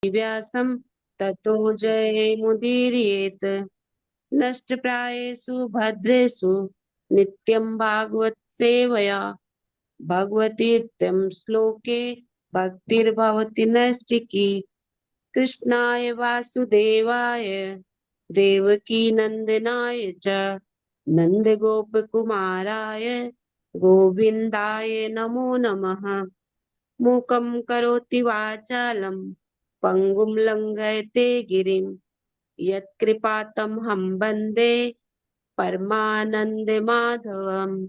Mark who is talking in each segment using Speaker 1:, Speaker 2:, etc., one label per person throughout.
Speaker 1: व्यासं ततो जयमुदीरयेत्। नष्टप्रायेषु भद्रेषु नित्यं भागवत सेवया भगवतीत्यं श्लोके भक्तिर्भवति नैष्टिकी। कृष्णाय वासुदेवाय देवकी नंदनाय च नन्दगोपकुमाराय गोविन्दाय नमो नमः। मूकं करोति वाचालं पङ्गुं लङ्घयते गिरिं यत्कृपातमहं वन्दे परमानन्दमाधवम्।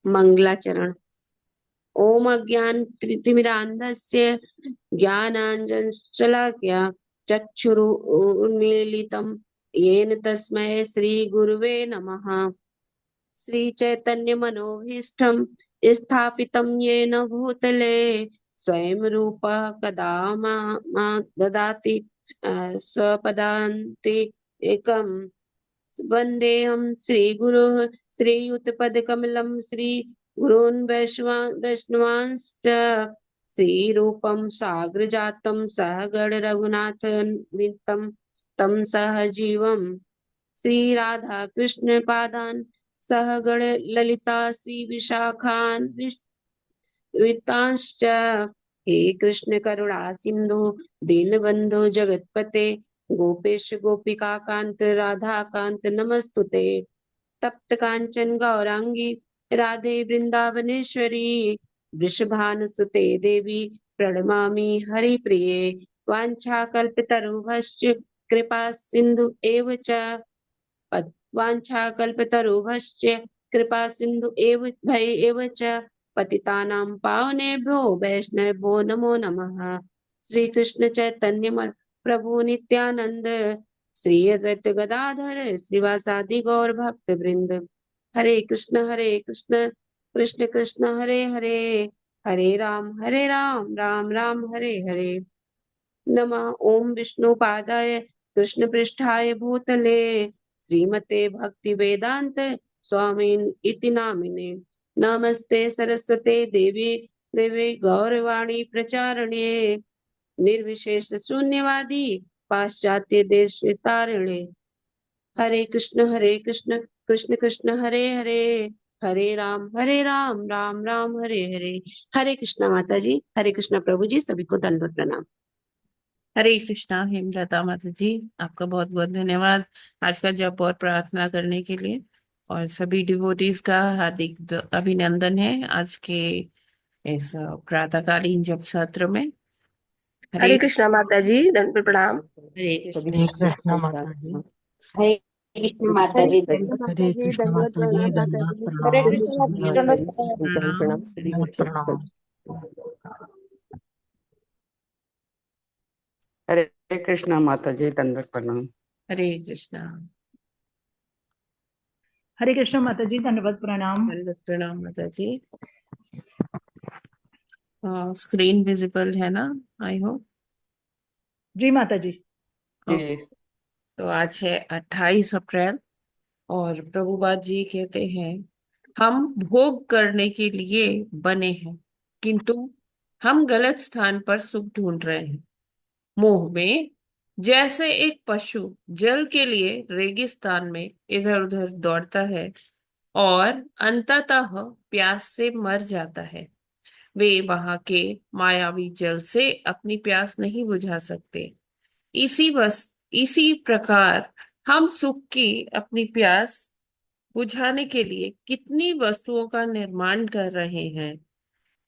Speaker 1: मंगलाचरण। ओम अज्ञानतिमिरान्धस्य ज्ञानाञ्जनशलाकया चक्षुरुन्मीलितं येन तस्मै श्रीगुरुवे नमः। श्रीचैतन्यमनोभीष्टं स्थापितं येन भूतले स्वयं रूपः कदा ददाति स्वपदान्ते एकम्। वन्देऽहं श्रीगुरोः श्रीयुतपदकमलं श्रीगुरून् वैष्णवांश्च श्रीरूपं साग्रजातं सहगण रघुनाथान्वितं तं सहजीवं श्रीराधा कृष्ण पादान् सहगण ललिता श्री विशाखान् वित्तांश्च। हे कृष्ण करुणा सिंधु दीनबंधु जगतपते गोपेश गोपिका कांत राधा कांत नमस्तुते। तप्त कांचन गौरांगी राधे वृंदावनेश्वरी वृषभानुसुते देवी प्रणमामि हरिप्रिये। वाञ्छाकल्पतरुभ्यश्च कृपा सिंधु एव च वाञ्छाकल्पतरुभ्यश्च कृपा सिंधु एव च पतितानां पावनेभ्यो वैष्णवेभ्यो नमो नमः। श्री कृष्ण चैतन्य प्रभु नित्यानंद श्री अद्वैत गदाधर श्रीवासादि गौर भक्त वृंद। हरे कृष्ण कृष्ण कृष्ण हरे हरे हरे राम राम राम हरे हरे। नमः ओम विष्णु पादाय कृष्ण पृष्ठाय भूतले श्रीमते भक्ति वेदांत स्वामीन इति नामिने। नमस्ते सरस्वते देवी देवी गौरवाणी प्रचारणे निर्विशेष शून्यवादी पाश्चात्य देश तारिणे। हरे कृष्ण कृष्ण कृष्ण हरे हरे हरे राम राम हरे हरे। हरे कृष्णा माता जी, हरे कृष्णा प्रभु जी, सभी को दंडवत प्रणाम।
Speaker 2: हरे कृष्णा हेमलता माता जी, आपका बहुत बहुत धन्यवाद आज का जप और प्रार्थना करने के लिए। और सभी डिवोटीज का हार्दिक अभिनंदन है आज के इस प्रातःकालीन जप सत्र में।
Speaker 3: हरे कृष्णा माता जी, दंड प्रणाम।
Speaker 2: हरे कृष्ण।
Speaker 4: हरे कृष्णा माता जी।
Speaker 5: हरे कृष्ण माता जी।
Speaker 4: हरे कृष्णा माता जी, दंडवत
Speaker 5: हरे
Speaker 4: प्रणाम।
Speaker 5: कृष्ण
Speaker 2: प्रणाम।
Speaker 4: दंडवत प्रणाम।
Speaker 6: हरे कृष्णा माता जी, दंडवत प्रणाम।
Speaker 2: हरे कृष्णा।
Speaker 7: हरे कृष्ण माता जी, दंडवत प्रणाम।
Speaker 2: दंडवत प्रणाम माता जी। स्क्रीन विजिबल है ना? I hope.
Speaker 7: जी माता जी।
Speaker 2: तो आज है 28 अप्रैल और प्रभुपाद जी कहते हैं, हम भोग करने के लिए बने हैं किंतु हम गलत स्थान पर सुख ढूंढ रहे हैं। मोह में जैसे एक पशु जल के लिए रेगिस्तान में इधर उधर दौड़ता है और अंततः प्यास से मर जाता है, वे वहां के मायावी जल से अपनी प्यास नहीं बुझा सकते। इसी प्रकार हम सुख की अपनी प्यास बुझाने के लिए कितनी वस्तुओं का निर्माण कर रहे हैं,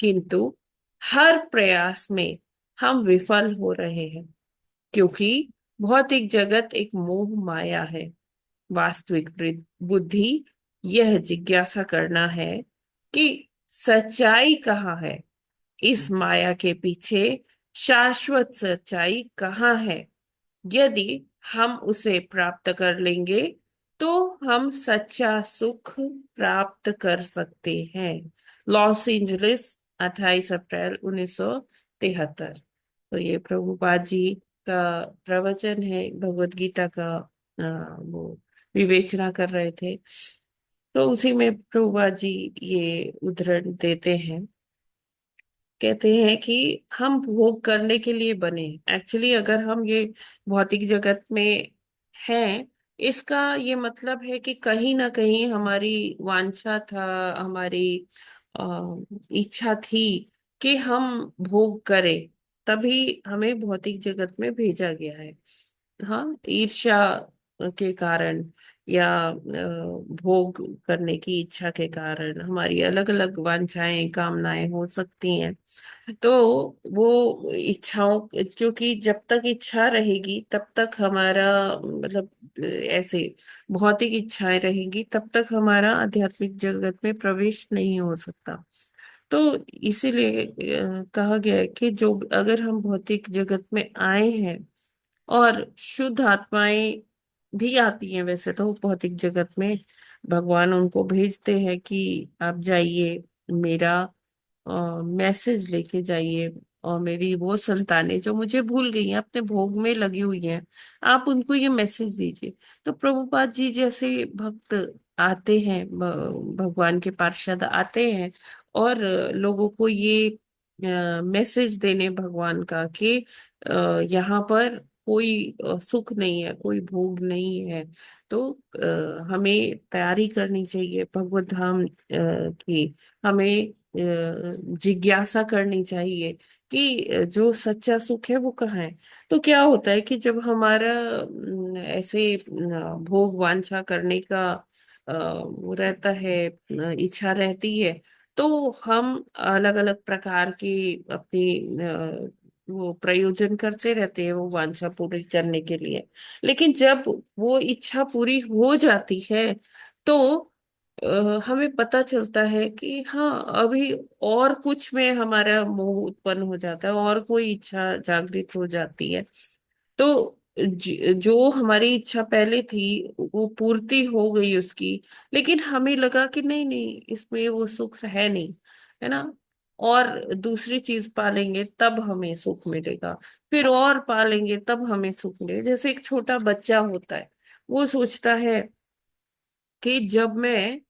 Speaker 2: किंतु हर प्रयास में हम विफल हो रहे हैं, क्योंकि भौतिक जगत एक मोह माया है। वास्तविक बुद्धि यह जिज्ञासा करना है कि सच्चाई कहाँ है, इस माया के पीछे शाश्वत सच्चाई कहाँ है। यदि हम उसे प्राप्त कर लेंगे तो हम सच्चा सुख प्राप्त कर सकते हैं। लॉस एंजलिस 28 अप्रैल 1973। तो ये प्रभुपाद जी का प्रवचन है, भगवत गीता का वो विवेचना कर रहे थे, तो उसी में प्रभुपाद जी ये उद्धरण देते हैं। कहते हैं कि हम भोग करने के लिए बने। एक्चुअली अगर हम ये भौतिक जगत में हैं, इसका ये मतलब है कि कहीं ना कहीं हमारी वांछा था, हमारी इच्छा थी कि हम भोग करें, तभी हमें भौतिक जगत में भेजा गया है। हाँ, ईर्ष्या के कारण या भोग करने की इच्छा के कारण हमारी अलग अलग वांछाएं कामनाएं हो सकती हैं। तो वो इच्छाओं, क्योंकि जब तक इच्छा रहेगी तब तक हमारा मतलब ऐसे भौतिक इच्छाएं रहेंगी तब तक हमारा आध्यात्मिक जगत में प्रवेश नहीं हो सकता। तो इसीलिए कहा गया है कि जो अगर हम भौतिक जगत में आए हैं, और शुद्ध आत्माएं भी आती हैं वैसे तो भौतिक जगत में, भगवान उनको भेजते हैं कि आप जाइए, मेरा मैसेज लेके जाइए, और मेरी वो संतानें जो मुझे भूल गई हैं, अपने भोग में लगी हुई हैं, आप उनको ये मैसेज दीजिए। तो प्रभुपाद जी जैसे भक्त आते हैं, भगवान के पार्षद आते हैं, और लोगों को ये मैसेज देने भगवान का कि यहाँ पर कोई सुख नहीं है, कोई भोग नहीं है। तो हमें तैयारी करनी चाहिए भगवत धाम की। हमें जिज्ञासा करनी चाहिए कि जो सच्चा सुख है वो कहाँ है। तो क्या होता है कि जब हमारा ऐसे भोग वांछा करने का वो रहता है, इच्छा रहती है, तो हम अलग अलग प्रकार की अपनी वो प्रयोजन करते रहते हैं वो वांछा पूरी करने के लिए। लेकिन जब वो इच्छा पूरी हो जाती है, तो हमें पता चलता है कि हाँ, अभी और कुछ में हमारा मोह उत्पन्न हो जाता है, और कोई इच्छा जागृत हो जाती है। तो जो हमारी इच्छा पहले थी वो पूर्ति हो गई उसकी, लेकिन हमें लगा कि नहीं नहीं, इसमें वो सुख है नहीं, है ना। और दूसरी चीज पालेंगे तब हमें सुख मिलेगा, फिर और पालेंगे तब हमें सुख मिलेगा। जैसे एक छोटा बच्चा होता है, वो सोचता है कि जब मैं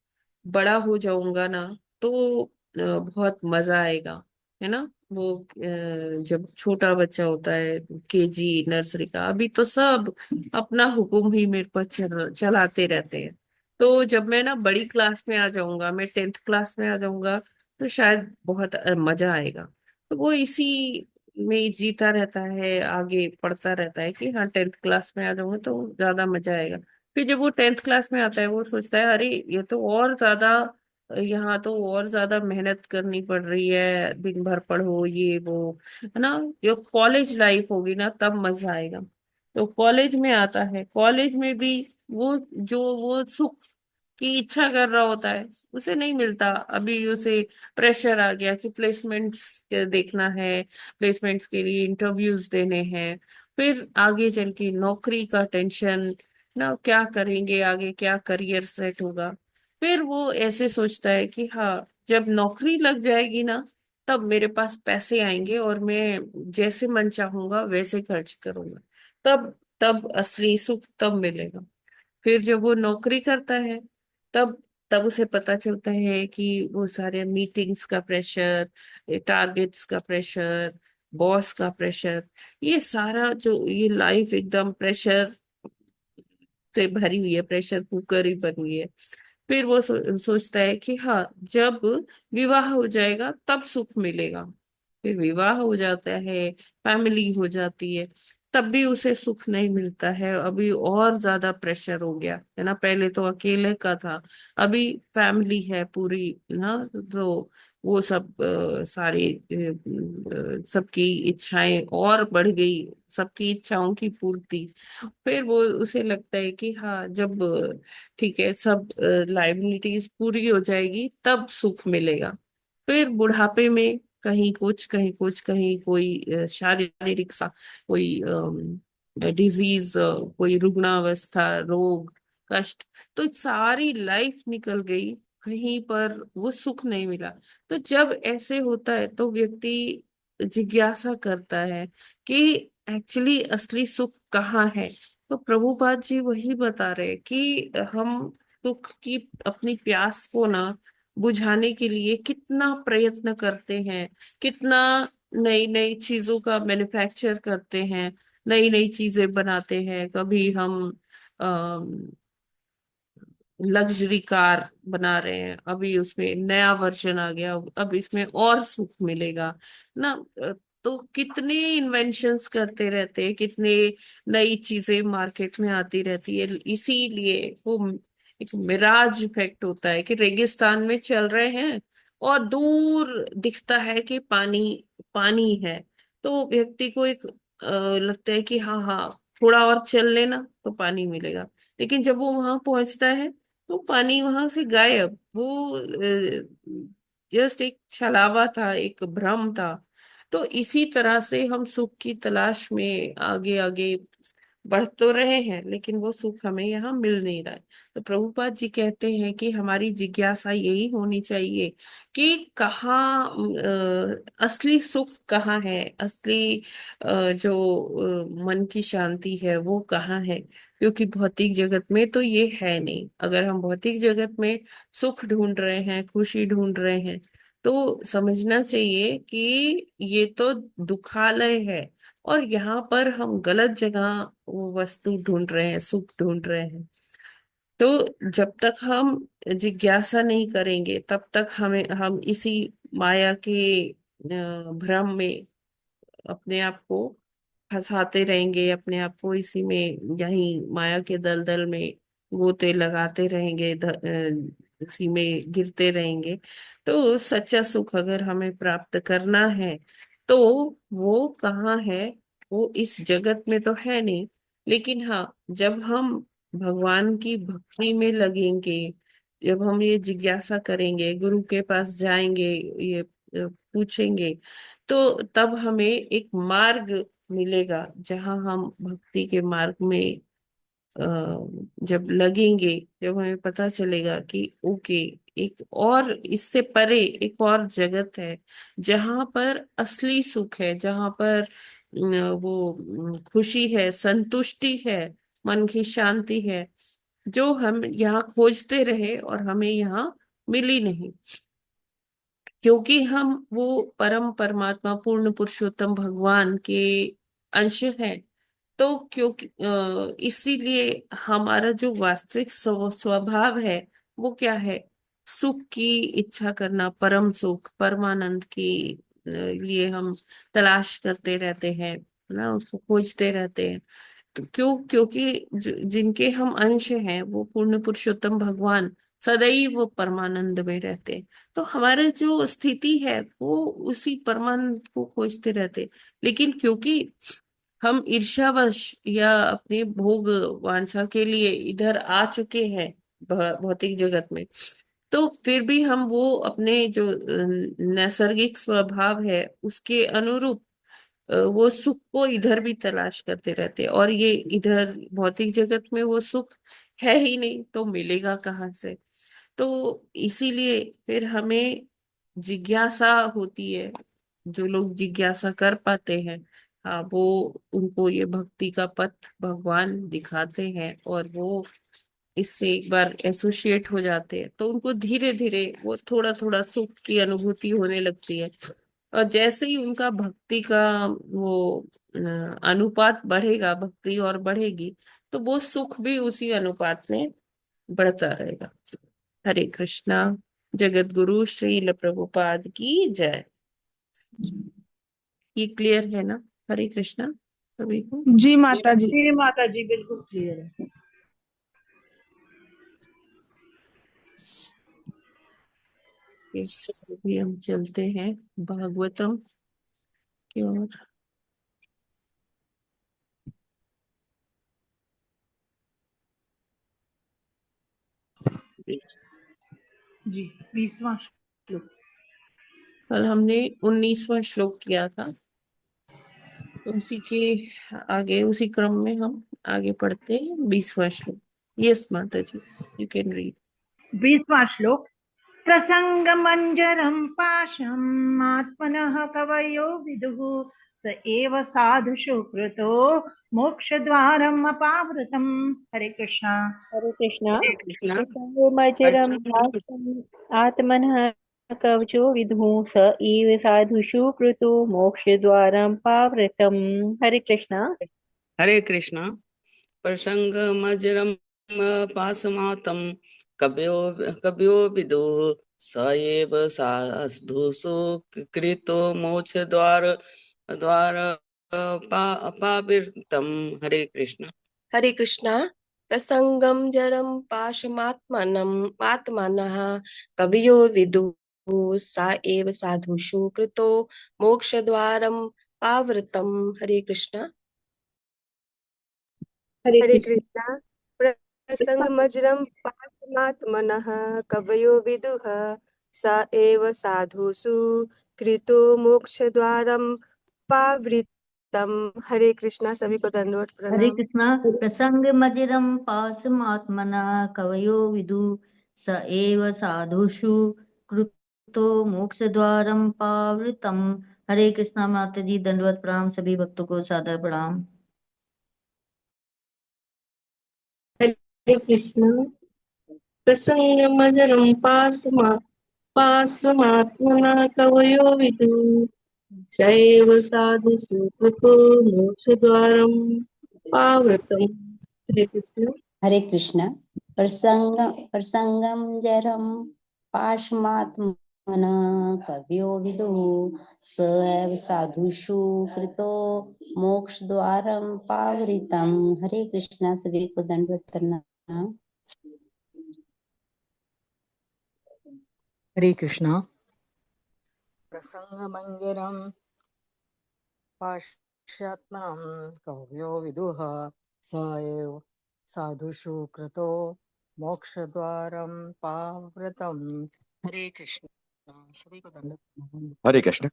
Speaker 2: बड़ा हो जाऊंगा ना, तो बहुत मजा आएगा, है ना। वो जब छोटा बच्चा होता है, केजी नर्सरी का, अभी तो सब अपना हुक्म ही मेरे पर चलाते रहते हैं। तो जब मैं ना बड़ी क्लास में आ जाऊंगा, मैं 10th क्लास में आ जाऊंगा, तो शायद बहुत मजा आएगा। तो वो इसी में जीता रहता है, आगे पढ़ता रहता है कि हाँ 10th क्लास में आ जाऊंगा तो ज्यादा मजा आएगा। फिर जब वो 10th क्लास में आता है, वो सोचता है अरे ये तो और ज्यादा, यहाँ तो और ज्यादा मेहनत करनी पड़ रही है, दिन भर पढ़ो ये वो, है ना। जो कॉलेज लाइफ होगी ना तब मजा आएगा। तो कॉलेज में आता है, कॉलेज में भी वो जो वो सुख की इच्छा कर रहा होता है उसे नहीं मिलता। अभी उसे प्रेशर आ गया कि प्लेसमेंट्स देखना है, प्लेसमेंट्स के लिए इंटरव्यूज देने हैं, फिर आगे चल के नौकरी का टेंशन ना, क्या करेंगे आगे, क्या करियर सेट होगा। फिर वो ऐसे सोचता है कि हाँ, जब नौकरी लग जाएगी ना, तब मेरे पास पैसे आएंगे और मैं जैसे मन चाहूंगा वैसे खर्च करूंगा, तब तब असली सुख तब मिलेगा। फिर जब वो नौकरी करता है, तब तब उसे पता चलता है कि वो सारे मीटिंग्स का प्रेशर, टारगेट्स का प्रेशर, बॉस का प्रेशर, ये सारा जो ये लाइफ एकदम प्रेशर से भरी हुई है, प्रेशर कुकर ही बनी हुई है। फिर वो सोचता है कि हाँ, जब विवाह हो जाएगा तब सुख मिलेगा। फिर विवाह हो जाता है, फैमिली हो जाती है, तब भी उसे सुख नहीं मिलता है। अभी और ज्यादा प्रेशर हो गया है ना, पहले तो अकेले का था, अभी फैमिली है पूरी ना। तो वो सब सारी सबकी इच्छाएं और बढ़ गई, सबकी इच्छाओं की पूर्ति। फिर वो उसे लगता है कि हाँ, जब ठीक है सब लाइबिलिटीज पूरी हो जाएगी तब सुख मिलेगा। फिर बुढ़ापे में कहीं कुछ कहीं कुछ, कहीं कोई शारीरिक सा कोई डिजीज, कोई रुग्णावस्था, रोग, कष्ट, तो सारी लाइफ निकल गई, कहीं पर वो सुख नहीं मिला। तो जब ऐसे होता है तो व्यक्ति जिज्ञासा करता है कि एक्चुअली असली सुख कहाँ है। तो प्रभुपाद जी वही बता रहे हैं कि हम सुख की अपनी प्यास को ना बुझाने के लिए कितना प्रयत्न करते हैं, कितना नई नई चीजों का मैन्युफैक्चर करते हैं, नई नई चीजें बनाते हैं। कभी हम लग्जरी कार बना रहे हैं, अभी उसमें नया वर्जन आ गया, अब इसमें और सुख मिलेगा ना। तो कितने इन्वेंशंस करते रहते हैं, कितने नई चीजें मार्केट में आती रहती है। इसीलिए वो एक मिराज इफेक्ट होता है कि रेगिस्तान में चल रहे हैं और दूर दिखता है कि पानी पानी है। तो व्यक्ति को एक लगता है कि हाँ हाँ, थोड़ा और चल लेना तो पानी मिलेगा। लेकिन जब वो वहां पहुंचता है तो पानी वहां से गायब। वो जस्ट एक छलावा था, एक भ्रम था। तो इसी तरह से हम सुख की तलाश में आगे आगे बढ़ तो रहे हैं, लेकिन वो सुख हमें यहाँ मिल नहीं रहा है। तो प्रभुपाद जी कहते हैं कि हमारी जिज्ञासा यही होनी चाहिए कि कहाँ असली सुख कहाँ है, असली जो मन की शांति है वो कहाँ है। क्योंकि भौतिक जगत में तो ये है नहीं। अगर हम भौतिक जगत में सुख ढूंढ रहे हैं, खुशी ढूंढ रहे हैं, तो समझना चाहिए कि ये तो दुखालय है और यहाँ पर हम गलत जगह वो वस्तु ढूंढ रहे हैं, सुख ढूंढ रहे हैं। तो जब तक हम जिज्ञासा नहीं करेंगे तब तक हम इसी माया के भ्रम में अपने आप को फंसाते रहेंगे, अपने आप को इसी में, यही माया के दलदल में गोते लगाते रहेंगे, उसी में गिरते रहेंगे। तो सच्चा सुख अगर हमें प्राप्त करना है तो वो कहाँ है? वो इस जगत में तो है नहीं। लेकिन हाँ, जब हम भगवान की भक्ति में लगेंगे, जब हम ये जिज्ञासा करेंगे, गुरु के पास जाएंगे, ये पूछेंगे, तो तब हमें एक मार्ग मिलेगा जहां हम भक्ति के मार्ग में अ, जब लगेंगे, जब हमें पता चलेगा कि ओके, एक और इससे परे एक और जगत है जहां पर असली सुख है, जहां पर वो खुशी है, संतुष्टि है, मन की शांति है, जो हम यहाँ खोजते रहे और हमें यहाँ मिली नहीं। क्योंकि हम वो परम परमात्मा पूर्ण पुरुषोत्तम भगवान के अंश हैं। तो क्योंकि इसीलिए हमारा जो वास्तविक स्वभाव है वो क्या है? सुख की इच्छा करना, परम सुख, परमानंद की लिए हम तलाश करते रहते हैं ना, उसको खोजते रहते हैं। तो क्योंकि जिनके हम अंश हैं वो पूर्ण पुरुषोत्तम भगवान सदैव वो परमानंद में रहते हैं। तो हमारे जो स्थिति है वो उसी परमानंद को खोजते रहते हैं। लेकिन क्योंकि हम ईर्ष्यावश या अपने भोग वांछा के लिए इधर आ चुके हैं भौतिक जगत में, तो फिर भी हम वो अपने जो नैसर्गिक स्वभाव है उसके अनुरूप वो सुख को इधर भी तलाश करते रहते हैं। और ये इधर भौतिक जगत में वो सुख है ही नहीं, तो मिलेगा कहाँ से? तो इसीलिए फिर हमें जिज्ञासा होती है। जो लोग जिज्ञासा कर पाते हैं, हाँ, वो उनको ये भक्ति का पथ भगवान दिखाते हैं और वो इससे एक बार एसोसिएट हो जाते हैं तो उनको धीरे धीरे वो थोड़ा थोड़ा सुख की अनुभूति होने लगती है। और जैसे ही उनका भक्ति का वो अनुपात बढ़ेगा, भक्ति और बढ़ेगी, तो वो सुख भी उसी अनुपात में बढ़ता रहेगा। हरे कृष्णा। जगत गुरु श्रील प्रभुपाद की जय। ये क्लियर है ना? हरे कृष्णा सभी को।
Speaker 3: जी माता जी।
Speaker 7: जी माता जी, बिल्कुल क्लियर है।
Speaker 2: अभी हम चलते हैं भागवतम की ओर।
Speaker 7: जी, 20वां श्लोक।
Speaker 2: कल हमने 19वां श्लोक किया था, तो उसी के आगे, उसी क्रम में हम आगे पढ़ते हैं 20वां श्लोक। यस माता जी, यू कैन रीड।
Speaker 7: 20वां श्लोक। प्रसङ्गमञ्जरं पाशम् आत्मनः कवयो विदुः स एव साधुषु कृतो मोक्षद्वारम् अपावृतम्। हरे कृष्णा।
Speaker 8: हरे कृष्णा।
Speaker 1: हरे कृष्ण।
Speaker 8: प्रसंगोमचरं भाष्यम् आत्मनः कवचो विदुः स एव साधुषु कृतो मोक्षद्वारं पावृतम्। हरे कृष्णा।
Speaker 6: हरे कृष्णा। प्रसंगमजरम पासमातं कवयो कवयो विदुः स एव साधुषु कृतो मोक्ष द्वार अपावृतम। हरे कृष्ण।
Speaker 3: हरे कृष्णा। प्रसंगम जरम पाशमात्मनम आत्मनः कवियो विदुः सा एव साधुषु कृतो मोक्षद्वारम् पावृतम्। हरे कृष्णा।
Speaker 1: हरे
Speaker 9: हरे
Speaker 1: कृष्ण।
Speaker 9: कृष्णा। प्रसंगमज्रम पासमात्मनः कवयो विदुः स एव साधुषु कृतो मोक्षद्वारं पावृतम्। हरे कृष्णा। सभी को दंडवत
Speaker 10: हरे
Speaker 9: प्रणाम।
Speaker 10: कृष्णा। प्रसंग मजिरम पासमात्मना कवयो विदु स एव साधुषु कृतो मोक्ष द्वारम पावृतम। हरे कृष्णा। माता जी दंडवत प्रणाम। सभी भक्तों को सादर प्रणाम।
Speaker 1: हरे कृष्ण। प्रसंगमजरं पासमात्मना कवयो विदुः स एव साधुषु कृतो मोक्षद्वारं पावृतम्। हरे कृष्ण।
Speaker 5: हरे कृष्ण। प्रसंगम जरम पाशमात्मना कवयो विदुः स एव साधुषु कृतो मोक्ष द्वारम पावृतम। हरे कृष्णा। सभी को दंडवत प्रणाम।
Speaker 4: हरे कृष्णा। प्रसंगमंजरम पाश्चात्मनं कवयो विदुः स एव साधुषु कृतो मोक्षद्वारं पावृतम्। हरे कृष्ण। सभी को दंडवत प्रणाम।
Speaker 11: हरे कृष्ण।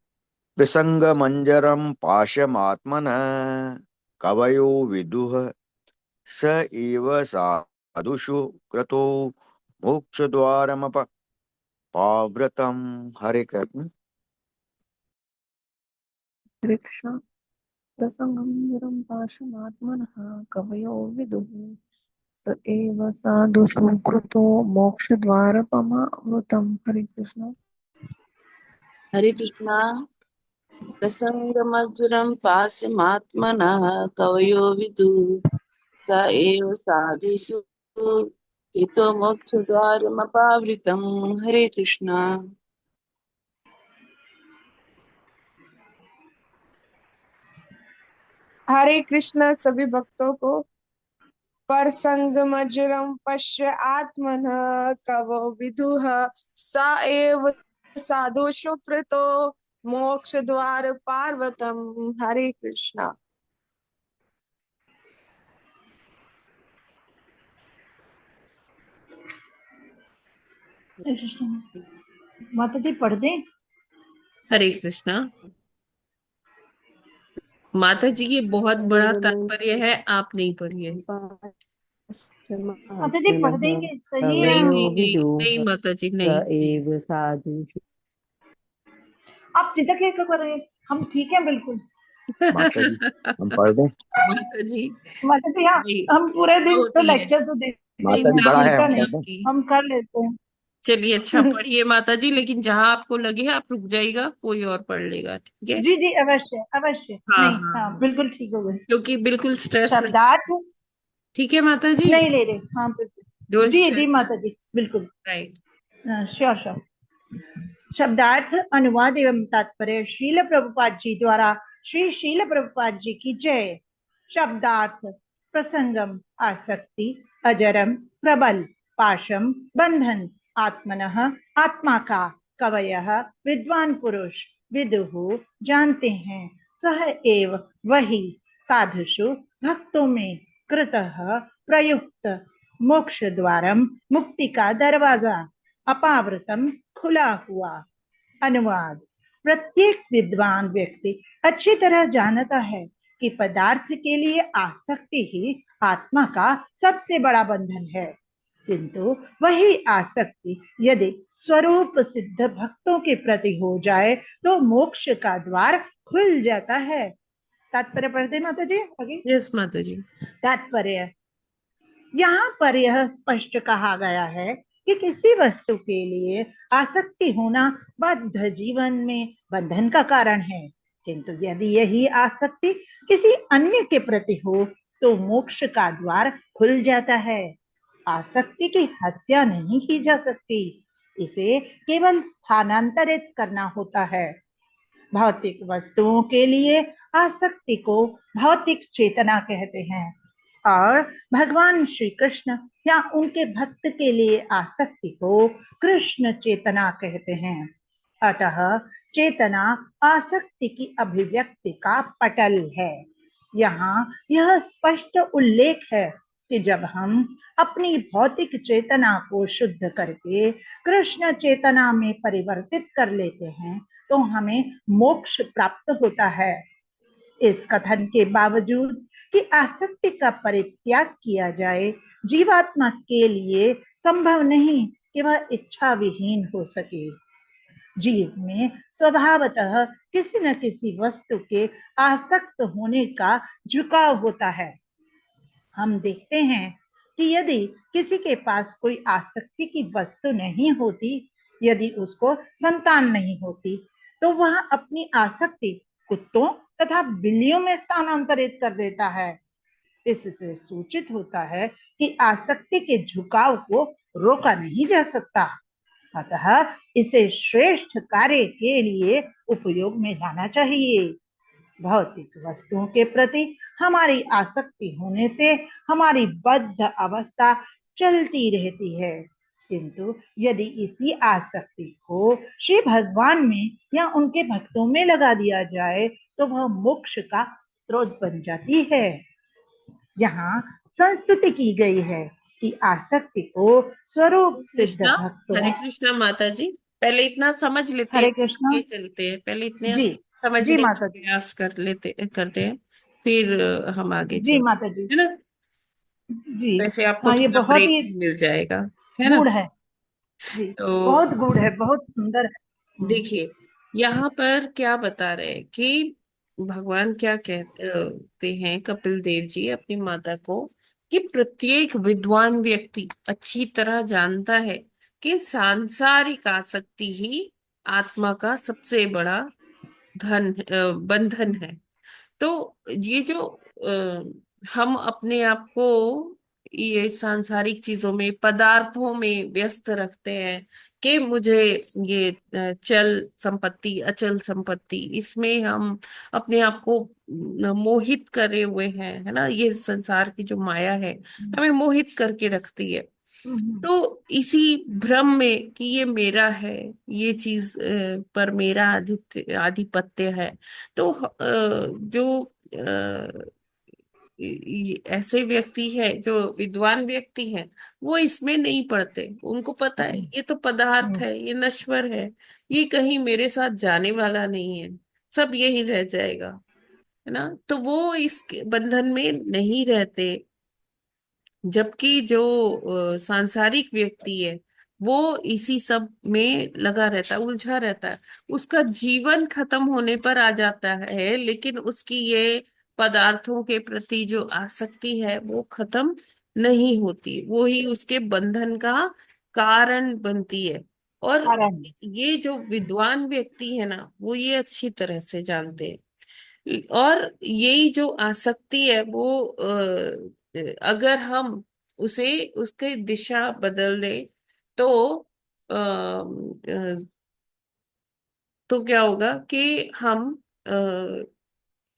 Speaker 11: प्रसंगमंजरम पाशमात्मनः कवयो विदुः स एव साधुषु क्रतो मोक्षद्वारमप पावृतम्। हरे कृष्ण।
Speaker 12: हरे कृष्णा। प्रसंगं पाशमात्मनः कवयो विदुः स एव साधुषु कृतो मोक्षद्वारमपावृतम्। हरे कृष्णा।
Speaker 1: हरे कृष्णा। प्रसंगमज्रं पासमात्मनः कवयो विदुः स एव साधुषु कृतो मोक्षद्वारमपावृतम्। हरे कृष्णा।
Speaker 9: हरे कृष्णा। सभी भक्तों को परसंगमज्रम पश्य आत्मनः कवयो विदुः स एव साधुषु कृतो मोक्ष द्वार पार्वतम। हरे कृष्णा।
Speaker 7: हरे कृष्णा। माता जी पढ़ दें।
Speaker 2: हरे कृष्णा। माता जी ये बहुत बड़ा तात्पर्य है, आप नहीं पढ़िए।
Speaker 7: माता जी पढ़ देंगे, सही है।
Speaker 2: नहीं
Speaker 8: कवयो
Speaker 2: नहीं नहीं
Speaker 8: विदुः
Speaker 2: नहीं माता जी,
Speaker 8: स
Speaker 2: नहीं नहीं।
Speaker 8: एव साधुषु।
Speaker 7: आप चिंता क्या कर रहे हैं, हम ठीक हैं बिल्कुल।
Speaker 11: माता जी हम पढ़ दें।
Speaker 2: माता जी
Speaker 7: माता जी हाँ,
Speaker 2: नहीं,
Speaker 7: हम पूरे दिन तो
Speaker 2: होती है,
Speaker 7: लेक्चर तो देते
Speaker 11: माता
Speaker 7: हैं,
Speaker 11: जी
Speaker 2: चिंता
Speaker 11: बड़ा है,
Speaker 7: चिंता
Speaker 11: हम
Speaker 2: होती है
Speaker 7: नहीं,
Speaker 11: पढ़ दें।
Speaker 2: आपकी।
Speaker 7: हम कर लेते हैं।
Speaker 2: चलिए अच्छा पढ़िए माता जी, लेकिन जहां आपको लगे आप रुक जाइएगा, कोई और पढ़ लेगा, ठीक है।
Speaker 7: जी जी अवश्य अवश्य।
Speaker 2: हाँ
Speaker 7: नहीं
Speaker 2: हाँ
Speaker 7: हाँ
Speaker 2: हाँ,
Speaker 7: बिल्कुल ठीक हो गए।
Speaker 2: क्योंकि बिल्कुल स्ट्रेस नहीं।
Speaker 7: शब्दार्थ
Speaker 2: ठीक है माता जी,
Speaker 7: नहीं ले रहे, हाँ बिल्कुल
Speaker 2: डोंट
Speaker 7: जी जी
Speaker 2: स्ट्रेस।
Speaker 7: माता जी बिल्कुल।
Speaker 2: राइट।
Speaker 7: Sure sure. शब्दार्थ अनुवाद एवं तात्पर्य शील प्रभुपाद जी द्वारा। श्री शील प्रभुपाद जी की जय। शब्दार्थ प्रसंगम आसक्ति, अजरम प्रबल, पाशम बंधन, आत्मनः आत्मा का, कवयः विद्वान पुरुष, विदुः जानते हैं, सह एव वही, साधुषु भक्तों में, कृतः प्रयुक्त, मोक्ष द्वारम मुक्ति का दरवाजा, अपावृतम खुला हुआ। अनुवाद। प्रत्येक विद्वान व्यक्ति अच्छी तरह जानता है कि पदार्थ के लिए आसक्ति ही आत्मा का सबसे बड़ा बंधन है। किंतु वही आसक्ति यदि स्वरूप सिद्ध भक्तों के प्रति हो जाए तो मोक्ष का द्वार खुल जाता है। तात्पर्य पढ़ते माता जी आगे।
Speaker 2: यस माता जी।
Speaker 7: तात्पर्य, यहाँ पर यह स्पष्ट कहा गया है कि किसी वस्तु के लिए आसक्ति होना बद्ध जीवन में बंधन का कारण है, किंतु यदि यही आसक्ति किसी अन्य के प्रति हो तो मोक्ष का द्वार खुल जाता है। आसक्ति की हत्या नहीं की जा सकती, इसे केवल स्थानांतरित करना होता है। भौतिक वस्तुओं के लिए आसक्ति को भौतिक चेतना कहते हैं और भगवान श्री कृष्ण या उनके भक्त के लिए आसक्ति को कृष्ण चेतना कहते हैं। अतः चेतना आसक्ति की अभिव्यक्ति का पटल है। यहाँ यह स्पष्ट उल्लेख है कि जब हम अपनी भौतिक चेतना को शुद्ध करके कृष्ण चेतना में परिवर्तित कर लेते हैं तो हमें मोक्ष प्राप्त होता है। इस कथन के बावजूद कि आसक्ति का परित्याग किया जाए, जीवात्मा के लिए संभव नहीं कि वह इच्छा विहीन हो सके। जीव में स्वभावतः किसी न किसी वस्तु के आसक्त होने का झुकाव होता है। हम देखते हैं कि यदि किसी के पास कोई आसक्ति की वस्तु नहीं होती, यदि उसको संतान नहीं होती, तो वह अपनी आसक्ति कुत्तों तथा बिल्लियों में स्थानांतरित कर देता है। इससे सूचित होता है कि आसक्ति के झुकाव को रोका नहीं जा सकता, अतः इसे श्रेष्ठ कार्य के लिए उपयोग में लाना चाहिए। भौतिक वस्तुओं के प्रति हमारी आसक्ति होने से हमारी बद्ध अवस्था चलती रहती है, किंतु यदि इसी आसक्ति को श्री भगवान में या उनके भक्तों में लगा दिया जाए तो वह मोक्ष का स्रोत बन जाती है। यहाँ संस्तुति की गई है कि आसक्ति को स्वरूप सिद्ध
Speaker 2: कृष्णा,
Speaker 7: भक्तों।
Speaker 2: हरे कृष्णा माता जी, पहले इतना समझ लेते हैं,
Speaker 7: हरे कृष्णा
Speaker 2: आगे चलते हैं। पहले इतने
Speaker 7: जी। जी
Speaker 2: समझने का
Speaker 7: माता जी।
Speaker 2: प्रयास करते हैं, फिर हम आगे
Speaker 7: जी
Speaker 2: चलते
Speaker 7: माता जी।
Speaker 2: हैं, है ना।
Speaker 7: जी
Speaker 2: वैसे आपको
Speaker 7: हाँ, ये
Speaker 2: थोड़ा
Speaker 7: बहुत
Speaker 2: ब्रेक
Speaker 7: ही
Speaker 2: मिल जाएगा, है ना।
Speaker 7: गूढ़ है जी,
Speaker 2: तो
Speaker 7: बहुत गूढ़ है, बहुत सुंदर है।
Speaker 2: देखिए, यहाँ पर क्या बता रहे हैं कि भगवान क्या कहते हैं, कपिल देव जी अपनी माता को, कि प्रत्येक विद्वान व्यक्ति अच्छी तरह जानता है कि सांसारिक आसक्ति ही आत्मा का सबसे बड़ा बंधन है। तो ये जो हम अपने आप को ये सांसारिक चीजों में, पदार्थों में व्यस्त रखते हैं कि मुझे ये चल संपत्ति, अचल संपत्ति, इसमें हम अपने आप को मोहित करे हुए हैं, है ना। ये संसार की जो माया है हमें मोहित करके रखती है। तो इसी भ्रम में कि ये मेरा है, ये चीज पर मेरा आधिपत्य है, तो जो ऐसे व्यक्ति है, जो विद्वान व्यक्ति हैं, वो इसमें नहीं पड़ते। उनको पता है ये तो पदार्थ है, ये नश्वर है, ये कहीं मेरे साथ जाने वाला नहीं है, सब यही रह जाएगा, है ना। तो वो इस बंधन में नहीं रहते। जबकि जो सांसारिक व्यक्ति है वो इसी सब में लगा रहता है, उलझा रहता है। उसका जीवन खत्म होने पर आ जाता है, लेकिन उसकी ये पदार्थों के प्रति जो आसक्ति है वो खत्म नहीं होती, वो ही उसके बंधन का कारण बनती है। और
Speaker 7: कारण
Speaker 2: ये जो विद्वान व्यक्ति है ना, वो ये अच्छी तरह से जानते हैं। और यही जो आसक्ति है वो अगर हम उसे, उसके दिशा बदल दे तो तो क्या होगा कि हम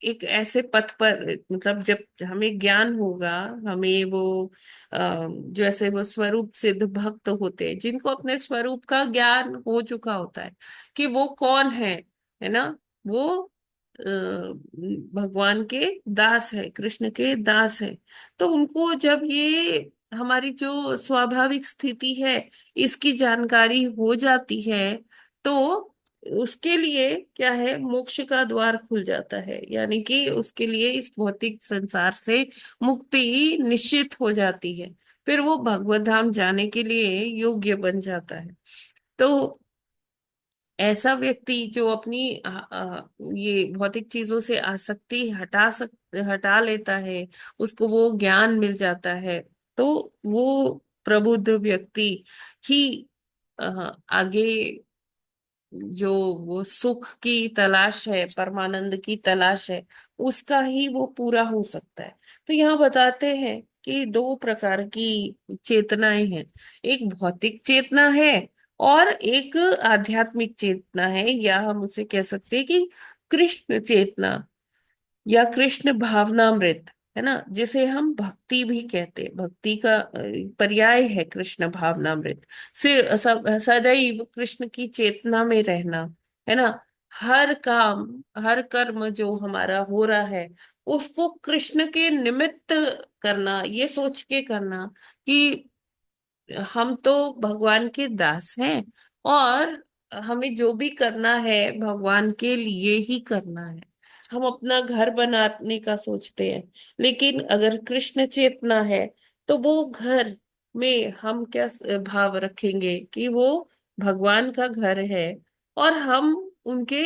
Speaker 2: एक ऐसे पथ पर, मतलब जब हमें ज्ञान होगा, हमें वो जैसे वो स्वरूप सिद्ध भक्त होते हैं जिनको अपने स्वरूप का ज्ञान हो चुका होता है कि वो कौन है ना। वो भगवान के दास है, कृष्ण के दास है। तो उनको जब ये हमारी जो स्वाभाविक स्थिति है इसकी जानकारी हो जाती है, तो उसके लिए क्या है, मोक्ष का द्वार खुल जाता है। यानी कि उसके लिए इस भौतिक संसार से मुक्ति निश्चित हो जाती है। फिर वो भगवत धाम जाने के लिए योग्य बन जाता है। तो ऐसा व्यक्ति जो अपनी ये भौतिक चीजों से आसक्ति हटा लेता है, उसको वो ज्ञान मिल जाता है, तो वो प्रबुद्ध व्यक्ति ही आगे जो वो सुख की तलाश है, परमानंद की तलाश है, उसका ही वो पूरा हो सकता है। तो यहाँ बताते हैं कि दो प्रकार की चेतनाएं हैं। एक भौतिक चेतना है और एक आध्यात्मिक चेतना है, या हम उसे कह सकते हैं कि कृष्ण चेतना या कृष्ण भावनामृत, है ना, जिसे हम भक्ति भी कहते हैं। भक्ति का पर्याय है कृष्ण भावनामृत। सदैव कृष्ण की चेतना में रहना, है ना। हर काम, हर कर्म जो हमारा हो रहा है, उसको कृष्ण के निमित्त करना, ये सोच के करना कि हम तो भगवान के दास हैं, और हमें जो भी करना है भगवान के लिए ही करना है। हम अपना घर बनाने का सोचते हैं, लेकिन अगर कृष्ण चेतना है तो वो घर में हम क्या भाव रखेंगे कि वो भगवान का घर है, और हम उनके